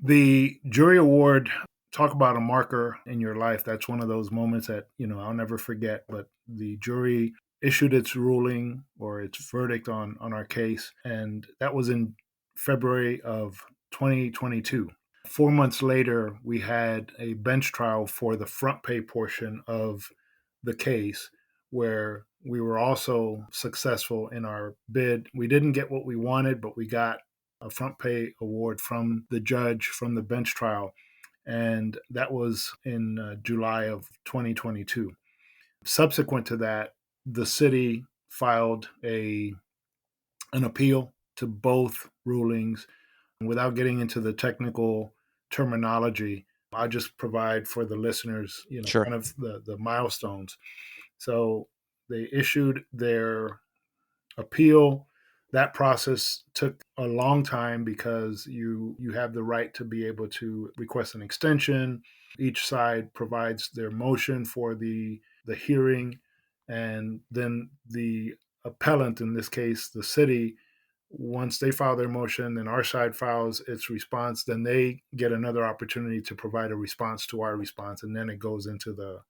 The jury award, talk about a marker in your life. That's one of those moments that, I'll never forget. But the jury issued its ruling or its verdict on our case. And that was in February of 2022. 4 months later, we had a bench trial for the front pay portion of the case, where we were also successful in our bid. We didn't get what we wanted, but we got a front pay award from the judge from the bench trial. And that was in July of 2022. Subsequent to that, the city filed an appeal to both rulings. Without getting into the technical terminology, I'll just provide for the listeners, Sure. kind of the milestones. So they issued their appeal. That process took a long time because you have the right to be able to request an extension. Each side provides their motion for the hearing, and then the appellant, in this case the city, once they file their motion, then our side files its response, then they get another opportunity to provide a response to our response, and then it goes into the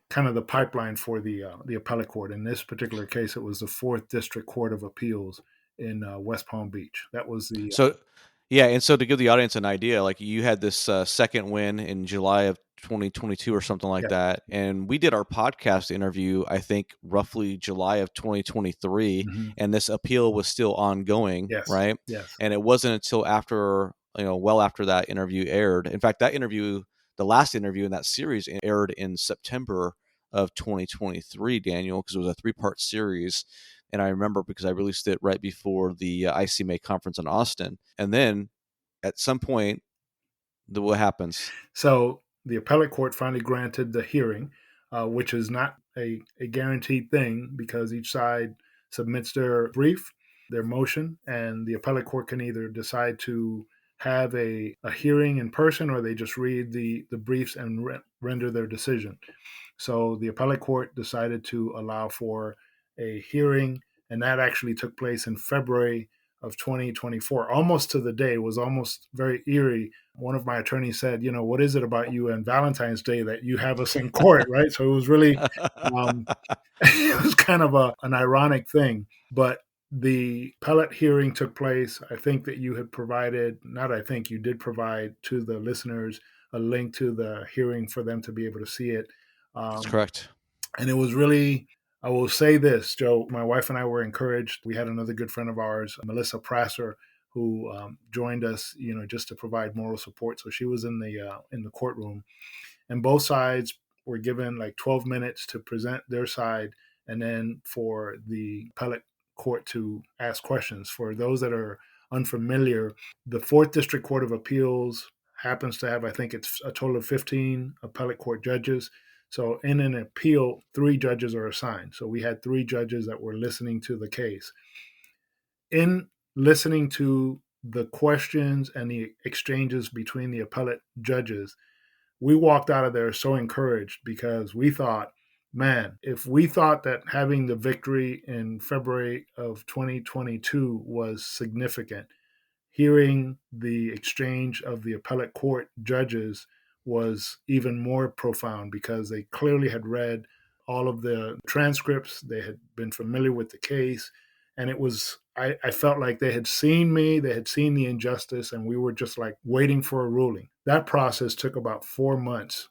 kind of the pipeline for the appellate court. In this particular case, it was the Fourth District Court of Appeals in West Palm Beach. That was the So, yeah, and so to give the audience an idea, like you had this second win in July of 2022 or something like yeah. that, and we did our podcast interview, I think, roughly July of 2023, Mm-hmm. and this appeal was still ongoing, Yes. right? Yes. And it wasn't until after, well after that interview aired. In fact, that interview, the last interview in that series, aired in September of 2023, Daniel, because it was a 3-part series. And I remember because I released it right before the ICMA conference in Austin. And then at some point, what happens? So the appellate court finally granted the hearing, which is not a guaranteed thing because each side submits their brief, their motion, and the appellate court can either decide to have a hearing in person, or they just read the briefs and render their decision. So the appellate court decided to allow for a hearing, and that actually took place in February of 2024, almost to the day. It was almost very eerie. One of my attorneys said, what is it about you and Valentine's Day that you have us in court, right? So it was really, um, it was kind of an ironic thing. But the appellate hearing took place. I think that you had provided, not I think, you did provide to the listeners a link to the hearing for them to be able to see it. That's Um, correct. and it was really, I will say this, Joe, my wife and I were encouraged. We had another good friend of ours, Melissa Prasser, who joined us, just to provide moral support. So she was in the courtroom, and both sides were given like 12 minutes to present their side, and then for the appellate court to ask questions. For those that are unfamiliar, the Fourth District Court of Appeals happens to have, I think it's a total of 15 appellate court judges. So in an appeal, 3 judges are assigned. So we had 3 judges that were listening to the case. In listening to the questions and the exchanges between the appellate judges, we walked out of there so encouraged because we thought man, if we thought that having the victory in February of 2022 was significant, hearing the exchange of the appellate court judges was even more profound because they clearly had read all of the transcripts, they had been familiar with the case, and it was I felt like they had seen me, they had seen the injustice, and we were just like waiting for a ruling. That process took about 4 months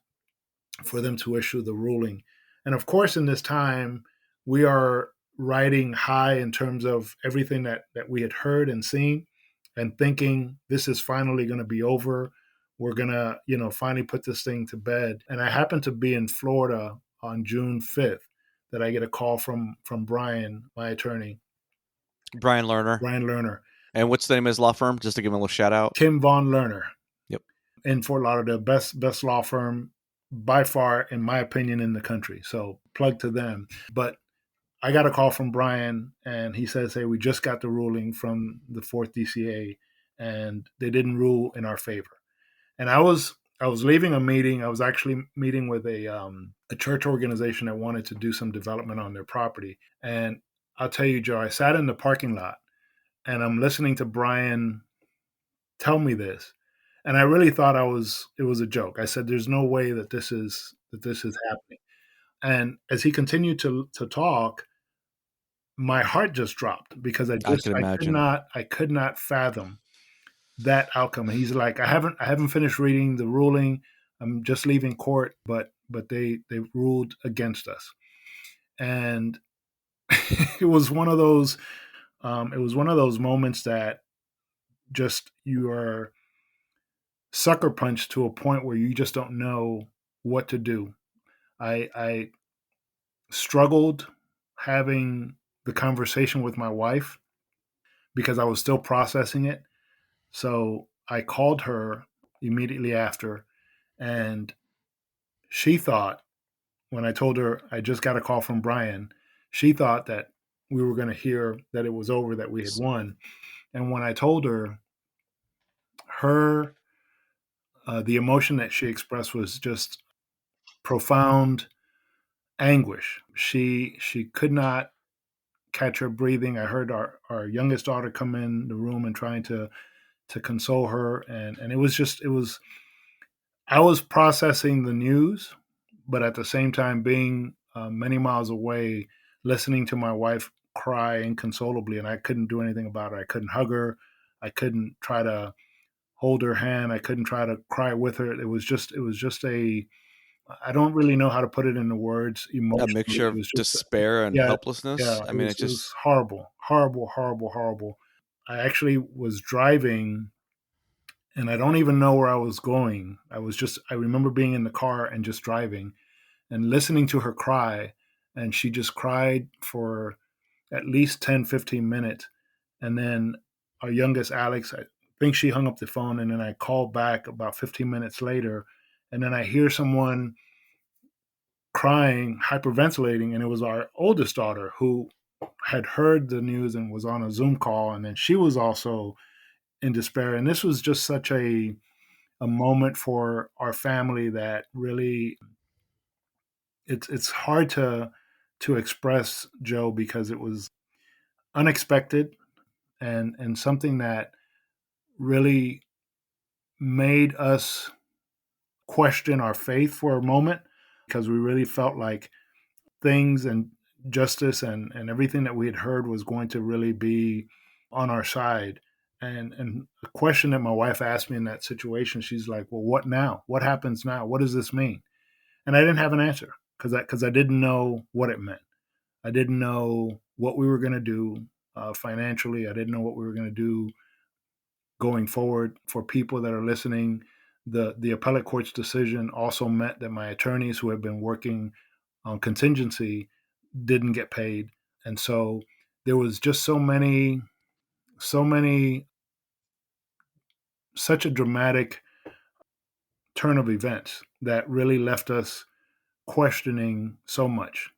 for them to issue the ruling. And of course, in this time, we are riding high in terms of everything that we had heard and seen and thinking this is finally going to be over. We're going to, finally put this thing to bed. And I happened to be in Florida on June 5th that I get a call from Brian, my attorney, Brian Lerner. Brian Lerner, And what's the name of his law firm? Just to give him a little shout out. Kim Von Lerner. Yep. In Fort Lauderdale, best law firm by far, in my opinion, in the country. So plug to them. But I got a call from Brian, and he says, "Hey, we just got the ruling from the Fourth DCA, and they didn't rule in our favor." And I was leaving a meeting. I was actually meeting with a church organization that wanted to do some development on their property. And I'll tell you, Joe, I sat in the parking lot, and I'm listening to Brian tell me this, and I really thought it was a joke. I said, "There's no way that this is happening." And as he continued to talk, my heart just dropped because I can imagine. I could not fathom that outcome. And he's like, I haven't finished reading the ruling. I'm just leaving court, but they ruled against us. And it was one of those moments that just you are sucker punched to a point where you just don't know what to do. I struggled having the conversation with my wife because I was still processing it. So I called her immediately after, and she thought, when I told her I just got a call from Brian, she thought that we were going to hear that it was over, that we had won. And when I told her, her the emotion that she expressed was just profound anguish. She could not catch her breathing. I heard our youngest daughter come in the room and trying to console her, and it was I was processing the news, but at the same time being many miles away, listening to my wife cry inconsolably, and I couldn't do anything about it. I couldn't hug her. I couldn't try to hold her hand. I couldn't try to cry with her. It was just a I don't really know how to put it into words A emotionally. mixture It of was just despair and yeah, helplessness. yeah. I It mean, was it it was just horrible, horrible, horrible, horrible. I actually was driving, and I don't even know where I was going. I remember being in the car and just driving and listening to her cry, and she just cried for at least 10, 15 minutes. And then our youngest, Alex, I think she hung up the phone, and then I called back about 15 minutes later, and then I hear someone crying, hyperventilating, and it was our oldest daughter who had heard the news and was on a Zoom call, and then she was also in despair. And this was just such a moment for our family that really it's hard to express, Joe, because it was unexpected and something that really made us question our faith for a moment because we really felt like things and justice and everything that we had heard was going to really be on our side. And the question that my wife asked me in that situation, she's like, "Well, what now? What happens now? What does this mean?" And I didn't have an answer because I didn't know what it meant. I didn't know what we were going to do financially. I didn't know what we were going to do going forward. For people that are listening, the appellate court's decision also meant that my attorneys who have been working on contingency didn't get paid. And so there was just so many, such a dramatic turn of events that really left us questioning so much.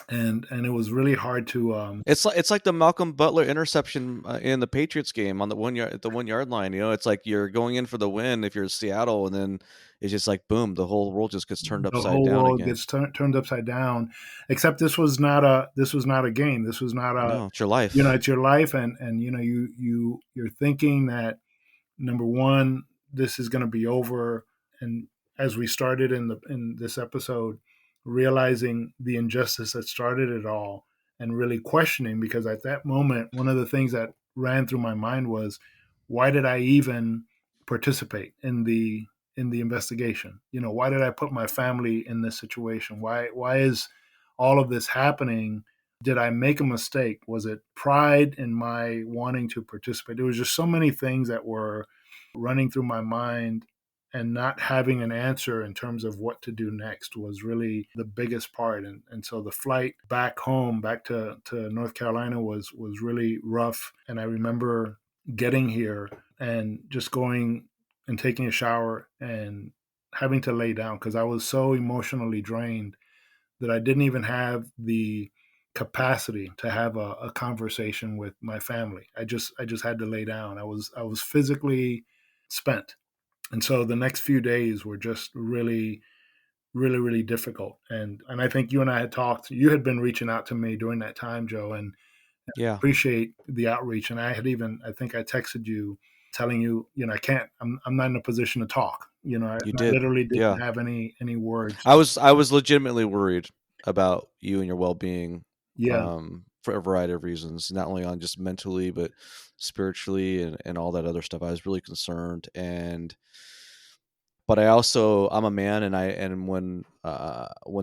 and it was really hard to It's like the Malcolm Butler interception in the Patriots game on the 1 yard at the 1 yard line. You know, it's like you're going in for the win if you're Seattle, and then it's just like boom, the whole world just gets turned the upside whole down world again. gets turned upside down. Except this was not a game. This was not a, No, it's your you know, life. it's your life, and you know, you're thinking that, number one, this is going to be over. And as we started in this episode, realizing the injustice that started it all, and really questioning, because at that moment, one of the things that ran through my mind was, why did I even participate in the investigation? You know, why did I put my family in this situation? Why is all of this happening? Did I make a mistake? Was it pride in my wanting to participate? There was just so many things that were running through my mind, and not having an answer in terms of what to do next was really the biggest part. And so the flight back home, back to North Carolina, was really rough. And I remember getting here and just going and taking a shower and having to lay down because I was so emotionally drained that I didn't even have the capacity to have a conversation with my family. I just had to lay down. I was physically spent. And so the next few days were just really difficult. And I think you and I had talked. You had been reaching out to me during that time, Joe, and Yeah, appreciate the outreach. And I think I texted you telling you, you know, I'm not in a position to talk. You know, you I did. literally Yeah, didn't have any words. I was legitimately worried about you and your well being, Yeah, for a variety of reasons, not only on just mentally but spiritually and all that other stuff. I was really concerned, and but I'm a man, and when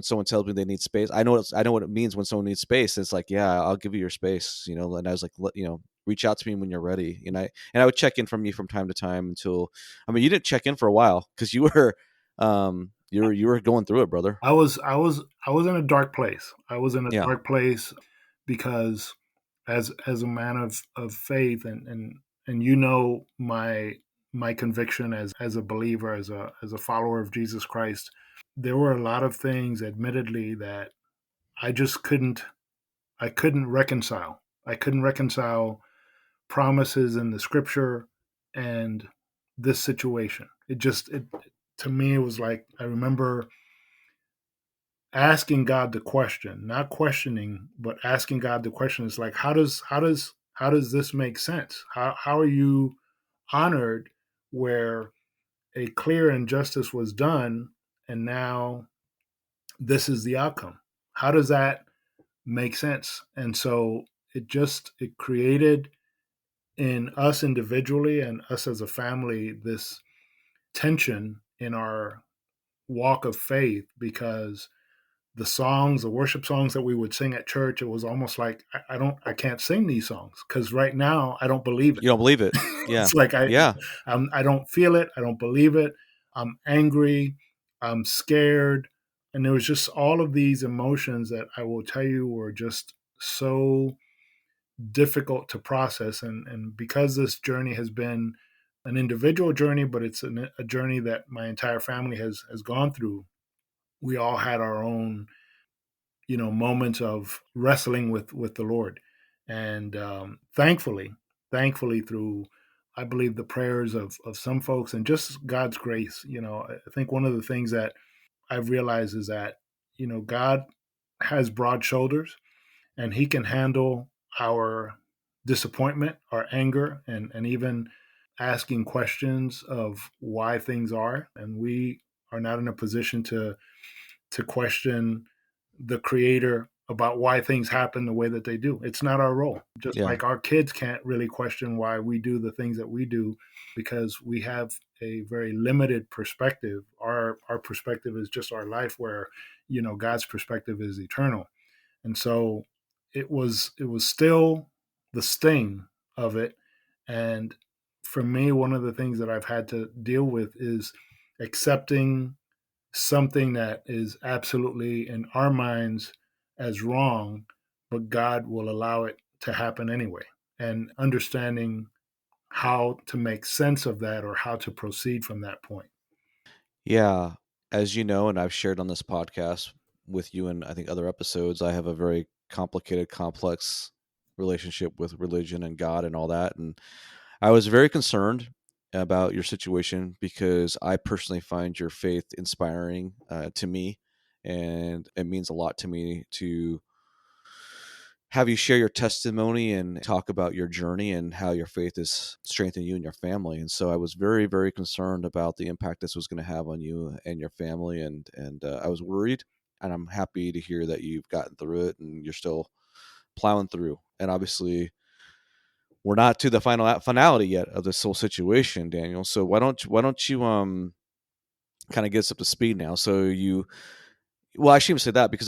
someone tells me they need space, I know what it means when someone needs space. It's like, yeah, I'll give you your space, you know. And I was like, you know, reach out to me when you're ready. And I would check in from you from time to time until, I mean, you didn't check in for a while because you were going through it, brother. I was in a dark place. I was in a Yeah, dark place because as a man of faith, and you know my conviction as a believer, as a follower of Jesus Christ, there were a lot of things, admittedly, that I just couldn't reconcile. I couldn't reconcile promises in the scripture and this situation. It to me, it was like, I remember asking God the question, not questioning, but asking God the question. Is like, how does this make sense? How are you honored where a clear injustice was done, and now this is the outcome? How does that make sense? And so it created in us individually and us as a family this tension in our walk of faith, because the worship songs that we would sing at church, it was almost like, I can't sing these songs because right now I don't believe it. you don't believe it. Yeah, It's like yeah, I don't feel it. I don't believe it. I'm angry. I'm scared, and there was just all of these emotions that I will tell you were just so difficult to process. And because this journey has been an individual journey, but it's a journey that my entire family has gone through. We all had our own, you know, moments of wrestling with the Lord, and thankfully through, I believe, the prayers of some folks and just God's grace. You know, I think one of the things that I've realized is that, you know, God has broad shoulders, and He can handle our disappointment, our anger, and even asking questions of why things are, and we are not in a position to question the creator about why things happen the way that they do. It's not our role. Just yeah, like our kids can't really question why we do the things that we do, because we have a very limited perspective. Our perspective is just our life, where, you know, God's perspective is eternal. And so it was still the sting of it. And for me, one of the things that I've had to deal with is accepting something that is absolutely in our minds as wrong, but God will allow it to happen anyway. And understanding how to make sense of that, or how to proceed from that point. yeah. As you know, and I've shared on this podcast, with you in, I think, other episodes, I have a very complicated, complex relationship with religion and God and all that. And I was very concerned about your situation because I personally find your faith inspiring to me. And it means a lot to me to have you share your testimony and talk about your journey and how your faith has strengthened you and your family. And so I was very, very concerned about the impact this was going to have on you and your family. And I was worried, and I'm happy to hear that you've gotten through it and you're still plowing through. And obviously, we're not to the finality yet of this whole situation, Daniel. So why don't you kind of get us up to speed now? So you well, I shouldn't say that because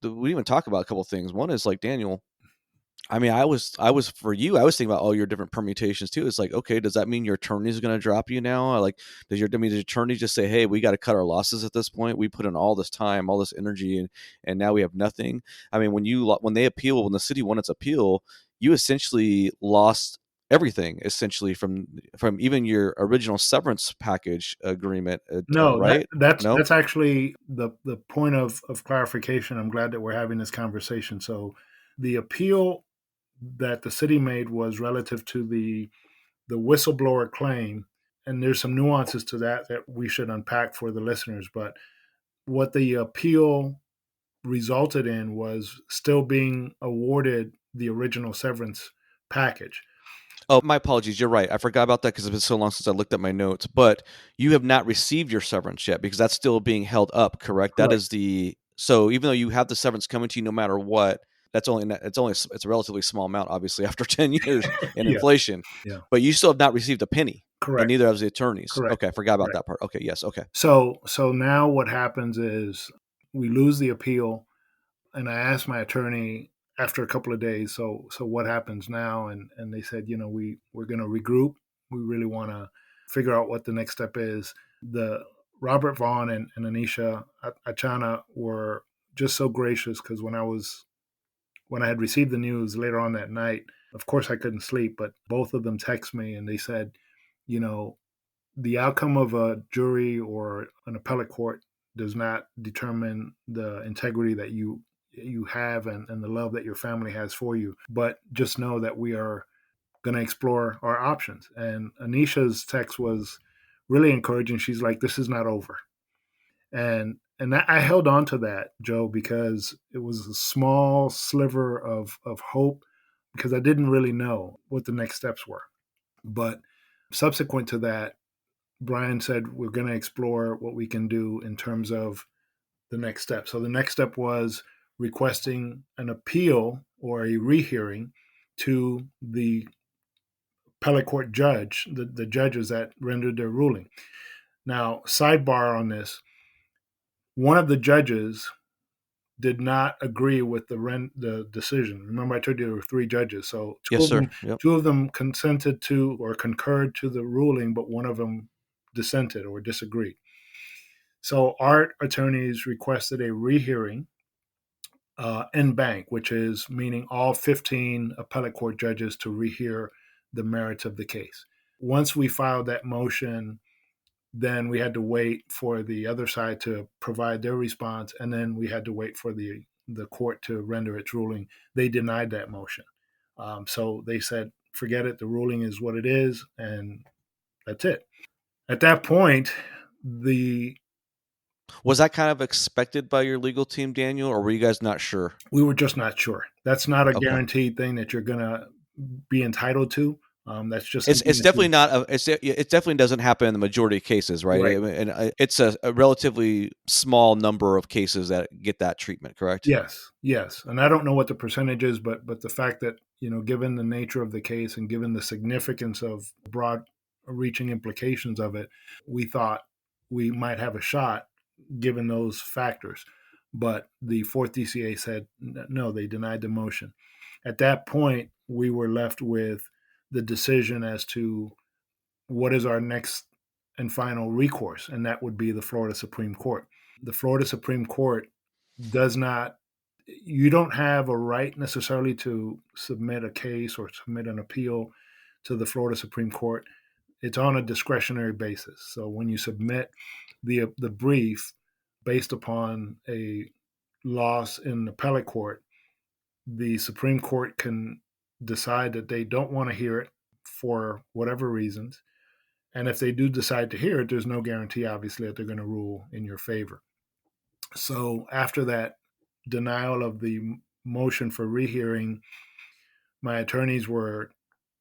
we even talk about a couple of things. One is like, Daniel, I mean, I was for you. I was thinking about all your different permutations too. It's like, okay, does that mean your attorney is going to drop you now? Or like, does the attorney just say, hey, we got to cut our losses at this point? We put in all this time, all this energy, and now we have nothing. I mean, when they appeal, when the city won its appeal, you essentially lost everything, essentially from even your original severance package agreement, No, right? No. that's actually the point of clarification. I'm glad that we're having this conversation. So the appeal that the city made was relative to the whistleblower claim, and there's some nuances to that we should unpack for the listeners. But what the appeal resulted in was still being awarded the original severance package. Oh, my apologies. You're right. I forgot about that because it's been so long since I looked at my notes. But you have not received your severance yet because that's still being held up. Correct. That Correct. is the so even though you have the severance coming to you no matter what, it's a relatively small amount, obviously after 10 years in Yeah. inflation. Yeah. But you still have not received a penny, and Correct. neither have the attorneys. Correct. Okay, I forgot about Correct. that part. Okay, yes. Okay. So now what happens is we lose the appeal, and I asked my attorney after a couple of days, so what happens now? And they said, we're going to regroup. We really want to figure out what the next step is. The Robert Vaughn and Anisha Achana were just so gracious because when I had received the news later on that night, of course I couldn't sleep, but both of them texted me and they said, you know, the outcome of a jury or an appellate court does not determine the integrity that you have and the love that your family has for you. But just know that we are going to explore our options. And Anisha's text was really encouraging. She's like, "This is not over," and I held on to that, Joe, because it was a small sliver of hope because I didn't really know what the next steps were. But subsequent to that, Brian said we're going to explore what we can do in terms of the next step. So the next step was requesting an appeal or a rehearing to the appellate court judge, the judges that rendered their ruling. Now, sidebar on this, one of the judges did not agree with the decision. Remember, I told you there were three judges, so Yes, sir. Yep. two of them consented to or concurred to the ruling, but one of them dissented or disagreed. So our attorneys requested a rehearing en banc, which is meaning all 15 appellate court judges to rehear the merits of the case. Once we filed that motion, then we had to wait for the other side to provide their response, and then we had to wait for the court to render its ruling. They denied that motion. So they said, forget it, the ruling is what it is, and that's it. At that point, the Was that kind of expected by your legal team, Daniel, or were you guys not sure? we were just not sure. That's not a Okay. guaranteed thing that you're going to be entitled to. That's just It's something that definitely not it definitely doesn't happen in the majority of cases, right? right. And it's a relatively small number of cases that get that treatment, correct? Yes, yes, and I don't know what the percentage is, but the fact that given the nature of the case and given the significance of broad-reaching implications of it, we thought we might have a shot given those factors. But the fourth DCA said no; they denied the motion. At that point, we were left with the decision as to what is our next and final recourse, and that would be the Florida Supreme Court. The Florida Supreme Court does not, you don't have a right necessarily to submit a case or submit an appeal to the Florida Supreme Court. It's on a discretionary basis. So when you submit the brief, based upon a loss in appellate court, the Supreme Court can decide that they don't want to hear it for whatever reasons. And if they do decide to hear it, there's no guarantee, obviously, that they're going to rule in your favor. So after that denial of the motion for rehearing, my attorneys were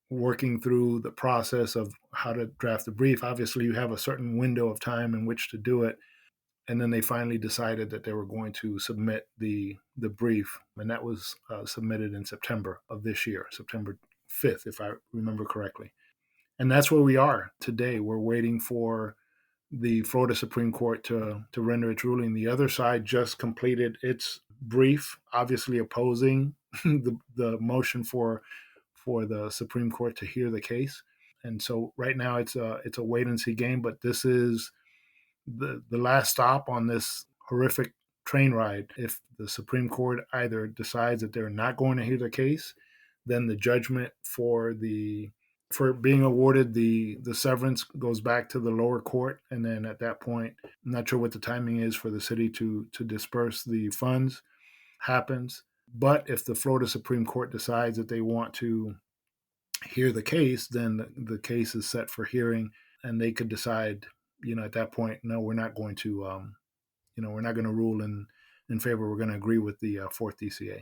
working through the process of how to draft a brief. Obviously, you have a certain window of time in which to do it. And then they finally decided that they were going to submit the brief, and that was submitted in September of this year, September 5th, if I remember correctly. And that's where we are today. We're waiting for the Florida Supreme Court to render its ruling. The other side just completed its brief, obviously opposing the motion for the Supreme Court to hear the case. And so right now it's a wait and see game, but this is the last stop on this horrific train ride. If the Supreme Court either decides that they're not going to hear the case, then the judgment for being awarded the severance goes back to the lower court, and then at that point, I'm not sure what the timing is for the city to disperse the funds happens. But if the Florida Supreme Court decides that they want to hear the case, then the case is set for hearing, and they could decide, at that point, no, we're not going to, we're not going to rule in favor. We're going to agree with the fourth DCA.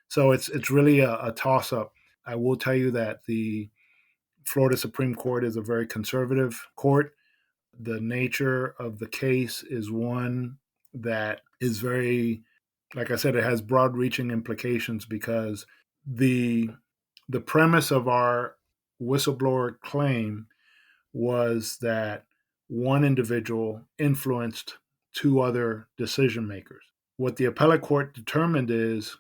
So it's really a toss up. I will tell you that the Florida Supreme Court is a very conservative court. The nature of the case is one that is very, like I said, it has broad reaching implications because the premise of our whistleblower claim was that one individual influenced two other decision makers. What the appellate court determined is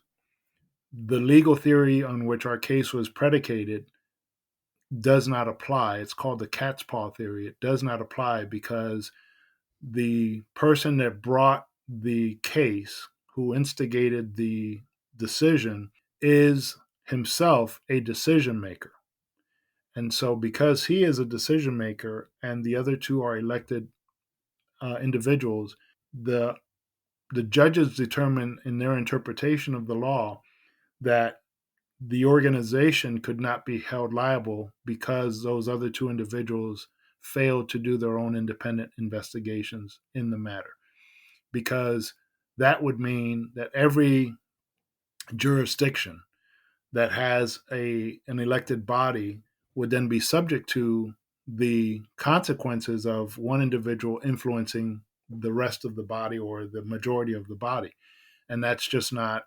the legal theory on which our case was predicated does not apply. It's called the cat's paw theory. It does not apply because the person that brought the case, who instigated the decision, is himself a decision maker. And so because he is a decision maker and the other two are elected individuals, the judges determine in their interpretation of the law that the organization could not be held liable because those other two individuals failed to do their own independent investigations in the matter. Because that would mean that every jurisdiction that has an elected body would then be subject to the consequences of one individual influencing the rest of the body or the majority of the body. And that's just not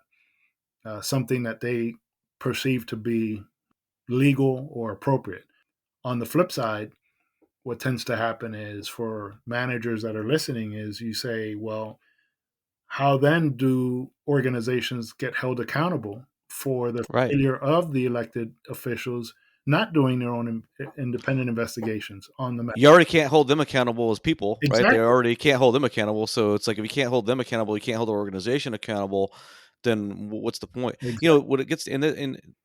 something that they perceive to be legal or appropriate. On the flip side, what tends to happen is for managers that are listening is you say, well, how then do organizations get held accountable for the Right. failure of the elected officials not doing their own independent investigations on the matter? You already can't hold them accountable as people, right? They Exactly. already can't hold them accountable. So it's like if you can't hold them accountable, you can't hold the organization accountable. Then what's the point? Exactly. What it gets in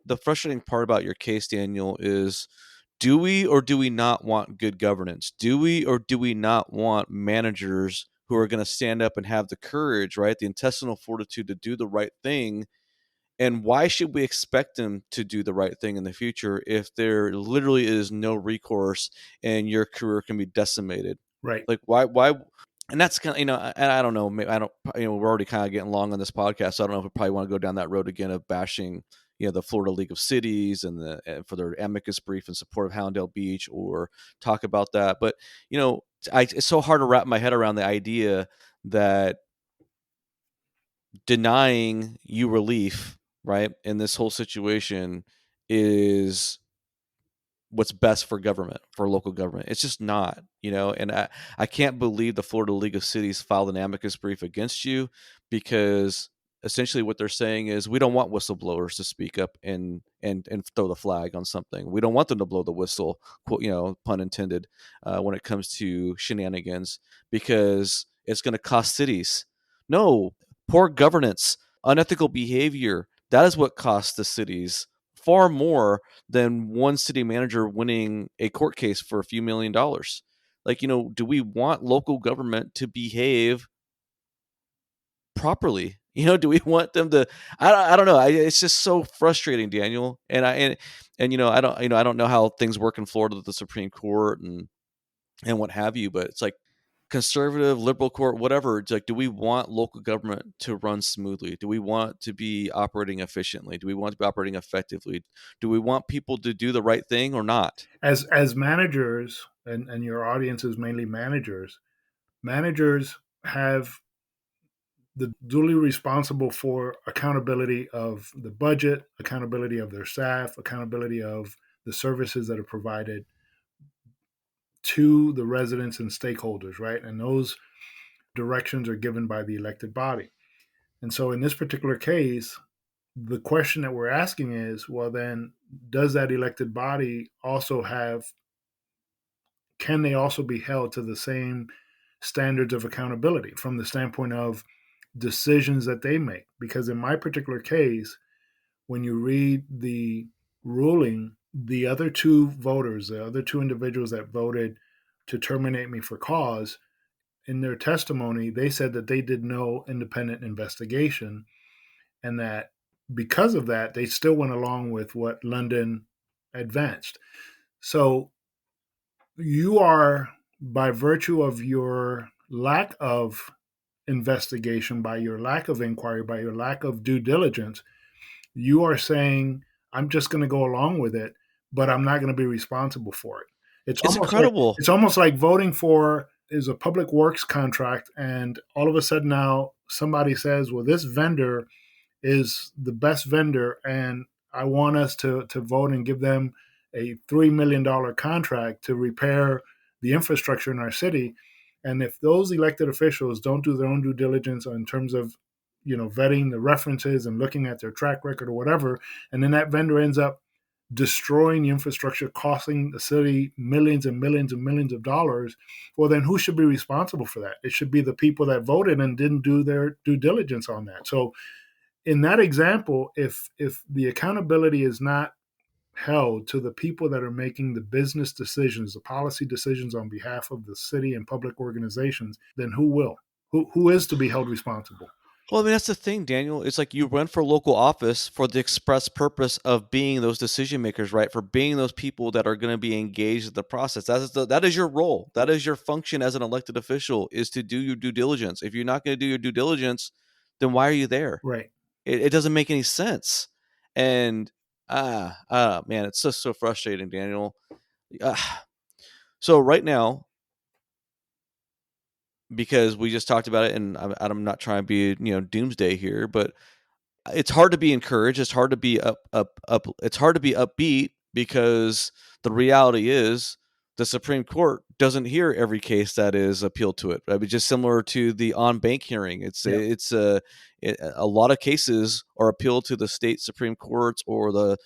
the frustrating part about your case, Daniel, is do we or do we not want good governance? Do we or do we not want managers who are going to stand up and have the courage, right, the intestinal fortitude to do the right thing? And why should we expect them to do the right thing in the future if there literally is no recourse and your career can be decimated? Right. Like why? And that's kind of, and I don't know, I don't, we're already kind of getting long on this podcast. So I don't know if we probably want to go down that road again of bashing, the Florida League of Cities and for their amicus brief in support of Hallandale Beach, or talk about that. But, it's so hard to wrap my head around the idea that denying you relief, right, in this whole situation is what's best for government, for local government. It's just not, and I can't believe the Florida League of Cities filed an amicus brief against you, because essentially what they're saying is we don't want whistleblowers to speak up and throw the flag on something. We don't want them to blow the whistle, quote, pun intended, when it comes to shenanigans, because it's going to cost cities. No, poor governance, unethical behavior, that is what costs the cities far more than one city manager winning a court case for a few $1 million. Like, do we want local government to behave properly? Do we want them to? I don't know. It's just so frustrating, Daniel. And I don't know how things work in Florida with the Supreme Court and what have you, but it's like conservative, liberal court, whatever. It's like, do we want local government to run smoothly? Do we want to be operating efficiently? Do we want to be operating effectively? Do we want people to do the right thing or not? As managers, and your audience is mainly managers, managers have the duly responsible for accountability of the budget, accountability of their staff, accountability of the services that are provided to the residents and stakeholders, right? And those directions are given by the elected body. And so in this particular case, the question that we're asking is, well, then does that elected body also have, can they also be held to the same standards of accountability from the standpoint of decisions that they make? Because in my particular case, when you read the ruling, the other two voters, the other two individuals that voted to terminate me for cause, in their testimony, they said that they did no independent investigation and that because of that, they still went along with what London advanced. So you are, by virtue of your lack of investigation, by your lack of inquiry, by your lack of due diligence, you are saying, I'm just going to go along with it, but I'm not going to be responsible for it. It's It's almost like incredible. it's almost like voting for is a public works contract, and all of a sudden now somebody says, well, this vendor is the best vendor, and I want us to vote and give them a $3 million contract to repair the infrastructure in our city. And if those elected officials don't do their own due diligence in terms of vetting the references and looking at their track record or whatever, and then that vendor ends up destroying the infrastructure, costing the city millions and millions and millions of dollars, well, then who should be responsible for that? It should be the people that voted and didn't do their due diligence on that. So in that example, if the accountability is not held to the people that are making the business decisions, the policy decisions on behalf of the city and public organizations, then who will? Who is to be held responsible? Well, I mean, that's the thing, Daniel. It's like you run for local office for the express purpose of being those decision makers, right? For being those people that are going to be engaged in the process. That is your role. That is your function as an elected official, is to do your due diligence. If you're not going to do your due diligence, then why are you there? Right. It doesn't make any sense. And man, it's just so frustrating, Daniel. So right now, because we just talked about it, and I'm not trying to be doomsday here, but it's hard to be encouraged. It's hard to be up. It's hard to be upbeat because the reality is the Supreme Court doesn't hear every case that is appealed to it. I mean, just similar to the on bank hearing. Yep. A lot of cases are appealed to the state Supreme Courts or the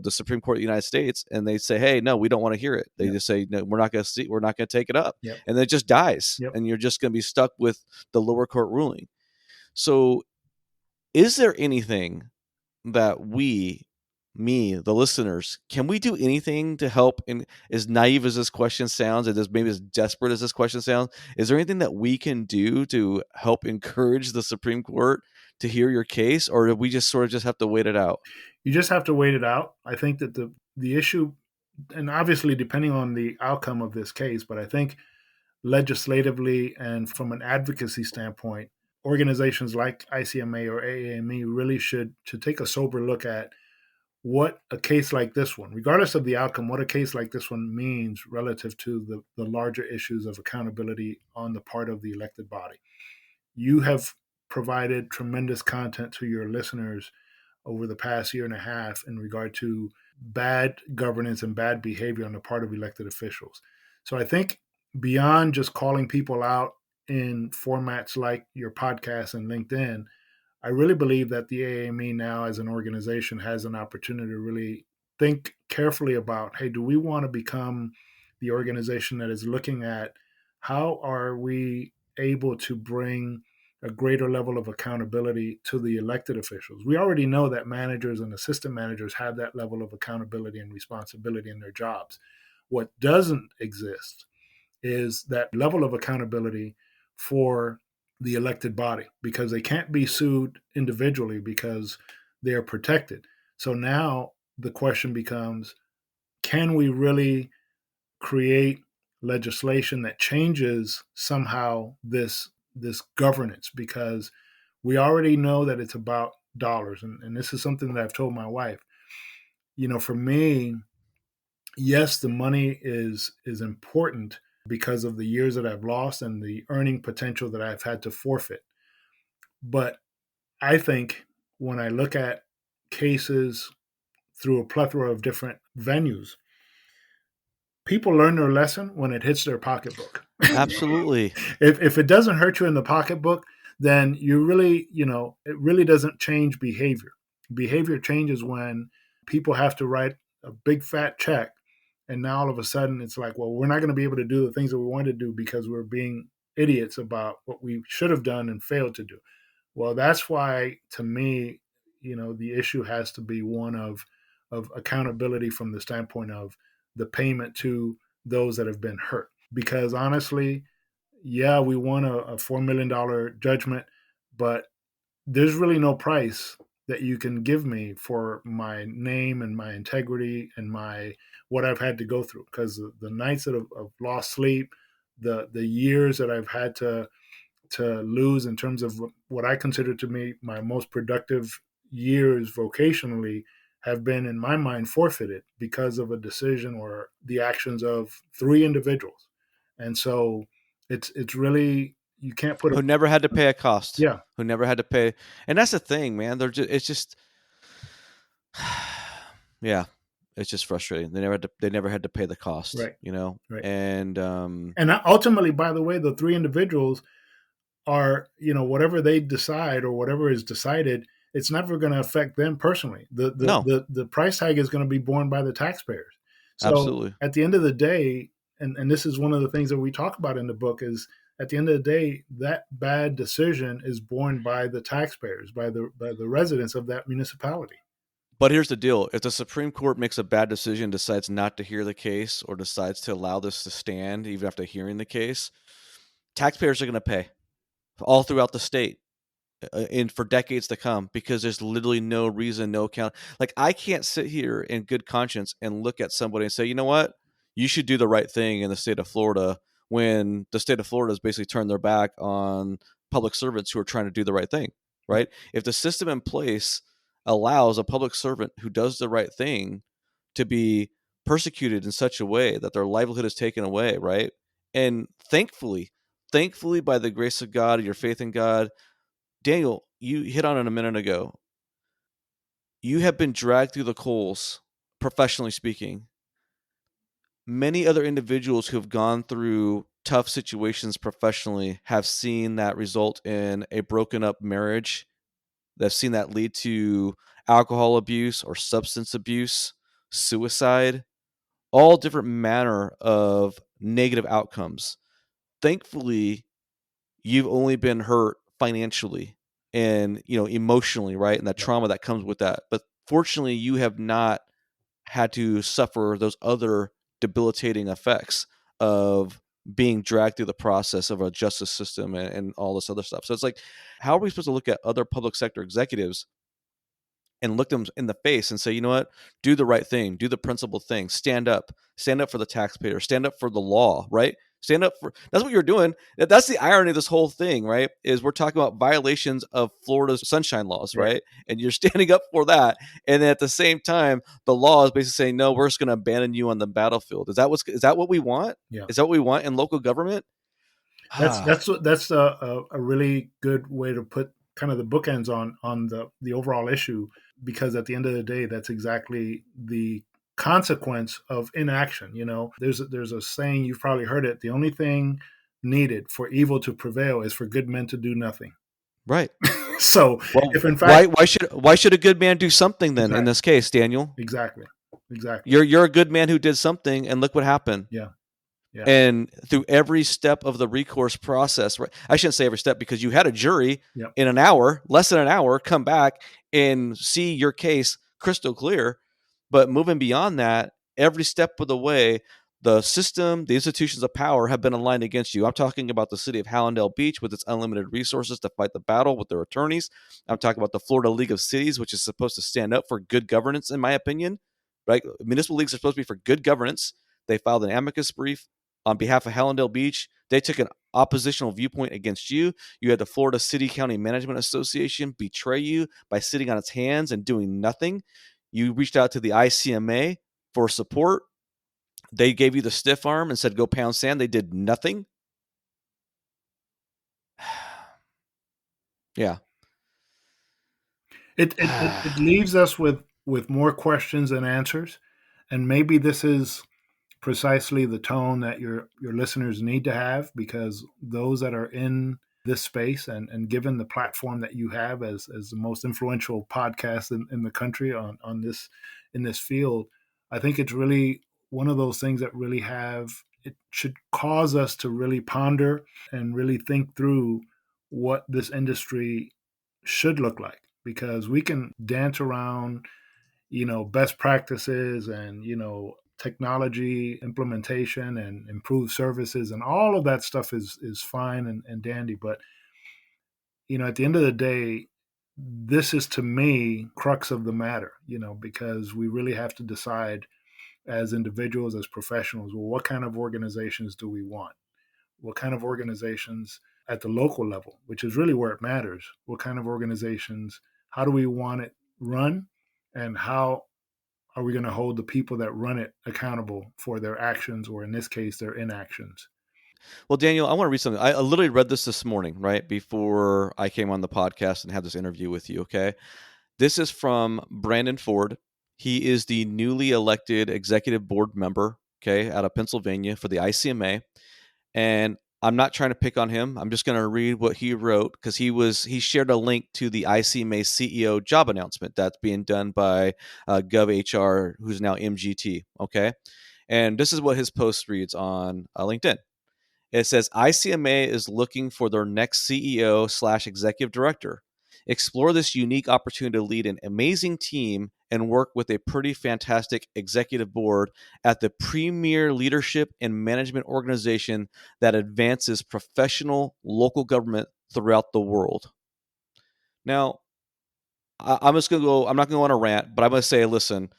Supreme Court of the United States, and they say, hey, no, we don't want to hear it. They Yep. just say, no, we're not going to take it up, Yep. and then it just dies, Yep. and you're just going to be stuck with the lower court ruling. So is there anything that the listeners, can we do anything to help? And as naive as this question sounds, and maybe as desperate as this question sounds, is there anything that we can do to help encourage the Supreme Court to hear your case, or do we just sort of just have to wait it out? You just have to wait it out. I think that the issue, and obviously depending on the outcome of this case, but I think legislatively and from an advocacy standpoint, organizations like ICMA or AAME really should take a sober look at what a case like this one, regardless of the outcome, what a case like this one means relative to the larger issues of accountability on the part of the elected body. You have provided tremendous content to your listeners over the past year and a half in regard to bad governance and bad behavior on the part of elected officials. So I think beyond just calling people out in formats like your podcast and LinkedIn, I really believe that the AAME now as an organization has an opportunity to really think carefully about, hey, do we want to become the organization that is looking at how are we able to bring a greater level of accountability to the elected officials? We already know that managers and assistant managers have that level of accountability and responsibility in their jobs. What doesn't exist is that level of accountability for the elected body because they can't be sued individually because they are protected. So now the question becomes, can we really create legislation that changes somehow this governance? Because we already know that it's about dollars, and this is something that I've told my wife. For me, yes, the money is important because of the years that I've lost and the earning potential that I've had to forfeit. But I think when I look at cases through a plethora of different venues, people learn their lesson when it hits their pocketbook. Absolutely. If it doesn't hurt you in the pocketbook, then you really, it really doesn't change behavior. Behavior changes when people have to write a big fat check, and now all of a sudden it's like, well, we're not going to be able to do the things that we wanted to do because we're being idiots about what we should have done and failed to do. Well, that's why, to me, the issue has to be one of accountability from the standpoint of the payment to those that have been hurt. Because honestly, yeah, we won a $4 million judgment, but there's really no price that you can give me for my name and my integrity and my what I've had to go through. Because the nights that have lost sleep, the years that I've had to lose in terms of what I consider to be my most productive years vocationally have been, in my mind, forfeited because of a decision or the actions of three individuals. And so it's really, you can't put a Who never had to pay a cost. yeah, Who never had to pay. And that's the thing, man. It's just yeah, it's just frustrating. They never had to pay the cost, right, you know? right. And And ultimately, by the way, the three individuals are, whatever they decide or whatever is decided, it's never going to affect them personally. no, The price tag is going to be borne by the taxpayers. So absolutely. at the end of the day, and this is one of the things that we talk about in the book, is at the end of the day, that bad decision is borne by the taxpayers, by the residents of that municipality. But here's the deal. If the Supreme Court makes a bad decision, decides not to hear the case, or decides to allow this to stand even after hearing the case, taxpayers are going to pay all throughout the state and for decades to come, because there's literally no reason, no count. Like, I can't sit here in good conscience and look at somebody and say, you know what, you should do the right thing in the state of Florida, when the state of Florida has basically turned their back on public servants who are trying to do the right thing, right? If the system in place allows a public servant who does the right thing to be persecuted in such a way that their livelihood is taken away, right? And thankfully, by the grace of God, your faith in God, Daniel, you hit on it a minute ago. You have been dragged through the coals, professionally speaking. Many other individuals who have gone through tough situations professionally have seen that result in a broken up marriage. They've seen that lead to alcohol abuse or substance abuse, suicide, all different manner of negative outcomes. Thankfully, you've only been hurt financially and, emotionally, right? And that trauma that comes with that. But fortunately, you have not had to suffer those other debilitating effects of being dragged through the process of a justice system and all this other stuff. So it's like, how are we supposed to look at other public sector executives and look them in the face and say, you know what, do the right thing, do the principled thing, stand up for the taxpayer, stand up for the law, right? Stand up for, that's what you're doing. That's the irony of this whole thing, right? Is we're talking about violations of Florida's sunshine laws, Right. right? And you're standing up for that. And then at the same time, the law is basically saying, no, we're just going to abandon you on the battlefield. Is that what we want? Yeah. Is that what we want in local government? That's a really good way to put kind of the bookends on the overall issue, because at the end of the day, that's exactly the consequence of inaction. There's a saying, you've probably heard it: the only thing needed for evil to prevail is for good men to do nothing. Right. So Well, if in fact, why should a good man do something then in exactly, this case, Daniel? exactly, You're a good man who did something, and look what happened. yeah, yeah, And through every step of the recourse process, right? I shouldn't say every step, because you had a jury yeah, in an hour, less than an hour, come back and see your case crystal clear. But moving beyond that, every step of the way, The system, the institutions of power have been aligned against you. I'm talking about the city of Hallandale Beach with its unlimited resources to fight the battle with their attorneys. I'm talking about the Florida League of Cities, which is supposed to stand up for good governance, in my opinion. Right? Municipal leagues are supposed to be for good governance. They filed an amicus brief on behalf of Hallandale Beach. They took an oppositional viewpoint against you. You had the Florida City County Management Association betray you by sitting on its hands and doing nothing. You reached out to the ICMA for support. They gave you the stiff arm and said, go pound sand. They did nothing. Yeah. It leaves us with more questions than answers, and maybe this is precisely the tone that your listeners need to have, because those that are in this space and given the platform that you have as the most influential podcast in the country on this in this field, I think it's really one of those things that really have it should cause us to really ponder and really think through what this industry should look like, because we can dance around best practices and technology implementation and improved services, and all of that stuff is fine and dandy, but at the end of the day, this is to me crux of the matter, because we really have to decide as individuals, as professionals, well, what kind of organizations do we want? What kind of organizations at the local level, which is really where it matters? What kind of organizations? How do we want it run? And how are we going to hold the people that run it accountable for their actions, or in this case, their inactions? Well, Daniel, I want to read something. I literally read this morning, right before I came on the podcast and had this interview with you. Okay. This is from Brandon Ford. He is the newly elected executive board member, okay, out of Pennsylvania for the ICMA. And I'm not trying to pick on him. I'm just going to read what he wrote, because he shared a link to the ICMA CEO job announcement that's being done by GovHR, who's now MGT. Okay, and this is what his post reads on LinkedIn. It says ICMA is looking for their next CEO/executive director. Explore this unique opportunity to lead an amazing team and work with a pretty fantastic executive board at the premier leadership and management organization that advances professional local government throughout the world. Now, I'm just going to go, I'm not going to go on a rant, but I'm going to say, listen,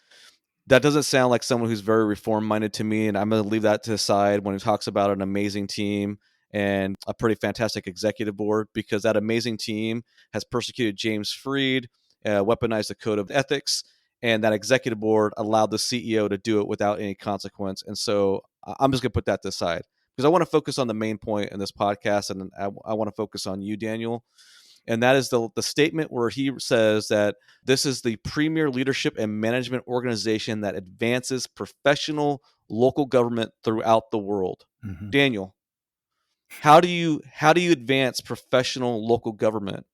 that doesn't sound like someone who's very reform minded to me. And I'm going to leave that to the side when he talks about an amazing team and a pretty fantastic executive board, because that amazing team has persecuted James Freed, weaponized the code of ethics, and that executive board allowed the CEO to do it without any consequence. And so I'm just going to put that to the side, because I want to focus on the main point in this podcast. And I want to focus on you, Daniel. And that is the statement where he says that this is the premier leadership and management organization that advances professional local government throughout the world. Mm-hmm. Daniel, how do you advance professional local government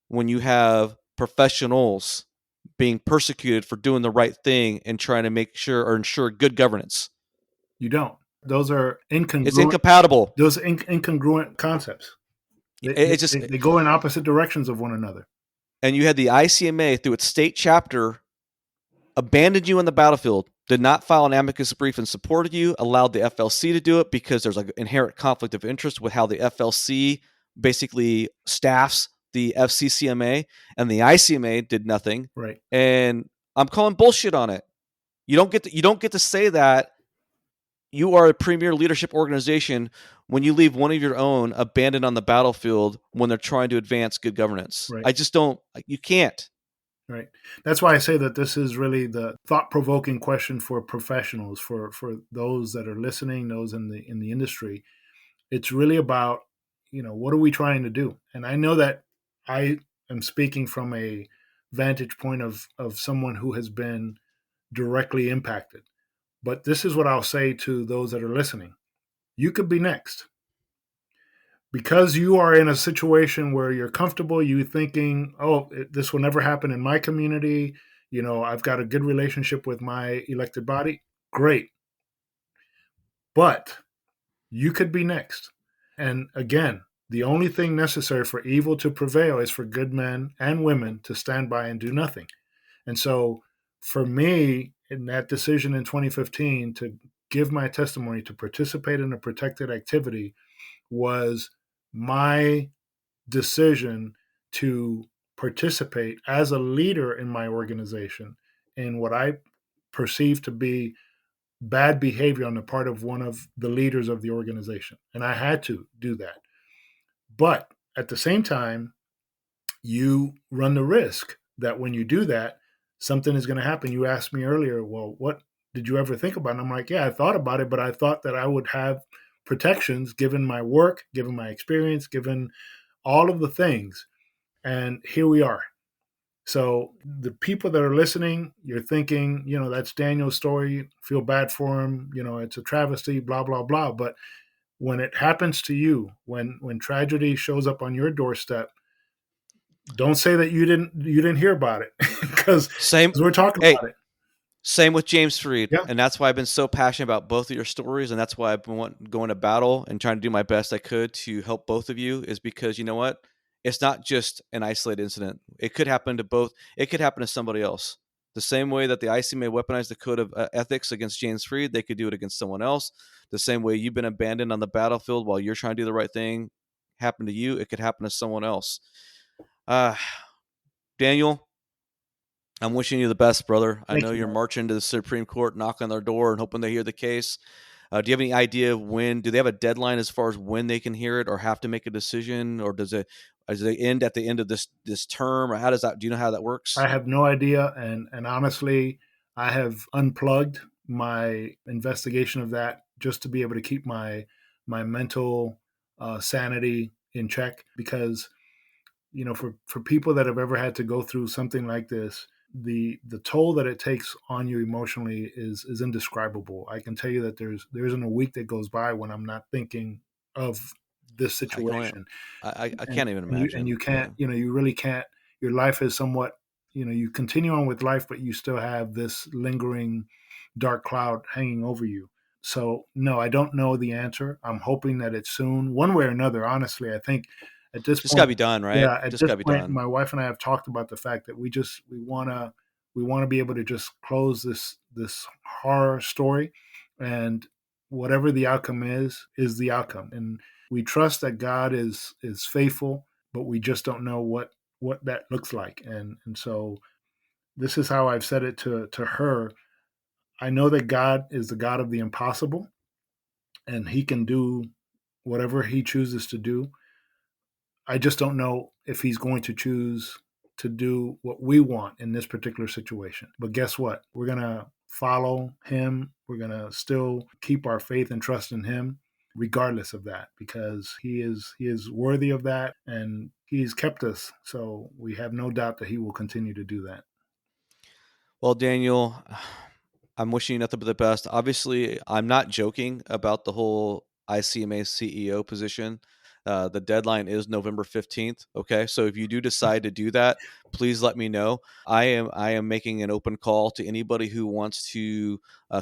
when you have professionals being persecuted for doing the right thing and trying to make sure or ensure good governance? You don't. Those are It's incongruent. incompatible. Those are incongruent concepts. It's just, They go in opposite directions of one another. and you had the ICMA through its state chapter abandoned you on the battlefield, did not file an amicus brief in support of you, allowed the FLC to do it because there's an inherent conflict of interest with how the FLC basically staffs the FCCMA, and the ICMA did nothing. Right. And I'm calling bullshit on it. You don't get to say that you are a premier leadership organization when you leave one of your own abandoned on the battlefield when they're trying to advance good governance. Right. I just don't. You can't. Right. That's why I say that this is really the thought-provoking question for professionals, for those that are listening, those in the industry. It's really about, what are we trying to do? And I know that I am speaking from a vantage point of someone who has been directly impacted. But this is what I'll say to those that are listening. You could be next. Because you are in a situation where you're comfortable, you thinking, oh, this will never happen in my community. I've got a good relationship with my elected body. Great. But you could be next. And again, the only thing necessary for evil to prevail is for good men and women to stand by and do nothing. And so for me, in that decision in 2015 to give my testimony, to participate in a protected activity, was my decision to participate as a leader in my organization in what I perceive to be bad behavior on the part of one of the leaders of the organization. And I had to do that. But at the same time, you run the risk that when you do that, something is going to happen. You asked me earlier, well, what did you ever think about it? And I'm like, yeah, I thought about it, but I thought that I would have protections given my work, given my experience, given all of the things. And here we are. So the people that are listening, you're thinking, that's Daniel's story. Feel bad for him. It's a travesty, blah, blah, blah. But when it happens to you, when tragedy shows up on your doorstep, don't say that you didn't hear about it because Same. we're talking Hey, about it. same with James Freed. Yeah, And that's why I've been so passionate about both of your stories. And that's why I've been going to battle and trying to do my best I could to help both of you, is because you know what? It's not just an isolated incident. It could happen to both. It could happen to somebody else. The same way that the ICMA weaponized the code of ethics against James Freed, they could do it against someone else. The same way you've been abandoned on the battlefield while you're trying to do the right thing happened to you, it could happen to someone else. Uh, Daniel, I'm wishing you the best, brother. I thank know you, you're man. marching to the Supreme Court, knocking on their door and hoping they hear the case. Do you have any idea when? Do they have a deadline as far as when they can hear it, or have to make a decision, or does it end at the end of this term, or how does that? Do you know how that works? I have no idea, and honestly, I have unplugged my investigation of that just to be able to keep my mental sanity in check, because for people that have ever had to go through something like this, the toll that it takes on you emotionally is indescribable. I can tell you that there isn't a week that goes by when I'm not thinking of this I can only, situation. I and can't even and you imagine. can't, Yeah. you really can't. Your life is somewhat, you continue on with life, but you still have this lingering dark cloud hanging over you. So no, I don't know the answer. I'm hoping that it's soon, one way or another. Honestly, I think at this Just got to point, be done, right? yeah, at Just this got to be point, done. my wife and I have talked about the fact that we want to be able to just close this horror story, and whatever the outcome is the outcome. And we trust that God is faithful, but we just don't know what that looks like. And so this is how I've said it to her. I know that God is the God of the impossible, and He can do whatever He chooses to do. I just don't know if He's going to choose to do what we want in this particular situation. But guess what? We're going to follow Him. We're going to still keep our faith and trust in Him regardless of that, because he is worthy of that, and He's kept us. So we have no doubt that He will continue to do that. Well, Daniel, I'm wishing you nothing but the best. Obviously, I'm not joking about the whole ICMA CEO position. The deadline is November 15th. Okay. So if you do decide to do that, please let me know. I am making an open call to anybody who wants to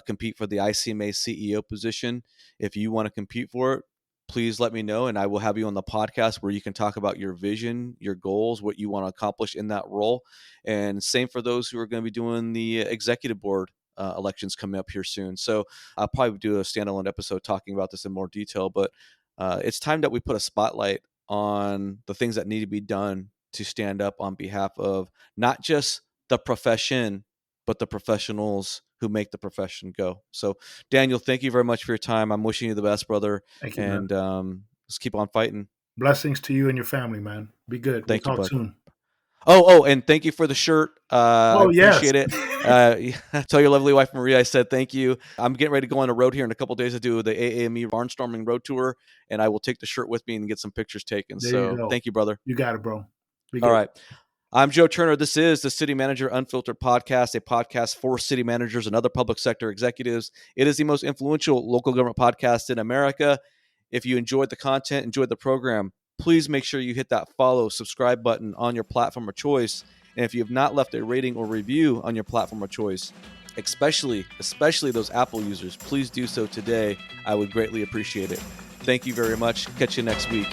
compete for the ICMA CEO position. If you want to compete for it, please let me know, and I will have you on the podcast where you can talk about your vision, your goals, what you want to accomplish in that role. And same for those who are going to be doing the executive board elections coming up here soon. So I'll probably do a standalone episode talking about this in more detail. But it's time that we put a spotlight on the things that need to be done to stand up on behalf of not just the profession, but the professionals who make the profession go. So, Daniel, thank you very much for your time. I'm wishing you the best, brother. Thank you, man. And let's keep on fighting. Blessings to you and your family, man. Be good. We'll Thank you, talk bud. soon. And thank you for the shirt. I Oh, yes. appreciate it. Tell your lovely wife Maria I said thank you. I'm getting ready to go on the road here in a couple of days to do the AAME Barnstorming Road Tour, and I will take the shirt with me and get some pictures taken. There you So go. thank you, brother. You got it, bro. Be All good. right. I'm Joe Turner. This is the City Manager Unfiltered Podcast, a podcast for city managers and other public sector executives. It is the most influential local government podcast in America. If you enjoyed the content, enjoyed the program, please make sure you hit that follow, subscribe button on your platform of choice. And if you have not left a rating or review on your platform of choice, especially those Apple users, please do so today. I would greatly appreciate it. Thank you very much. Catch you next week.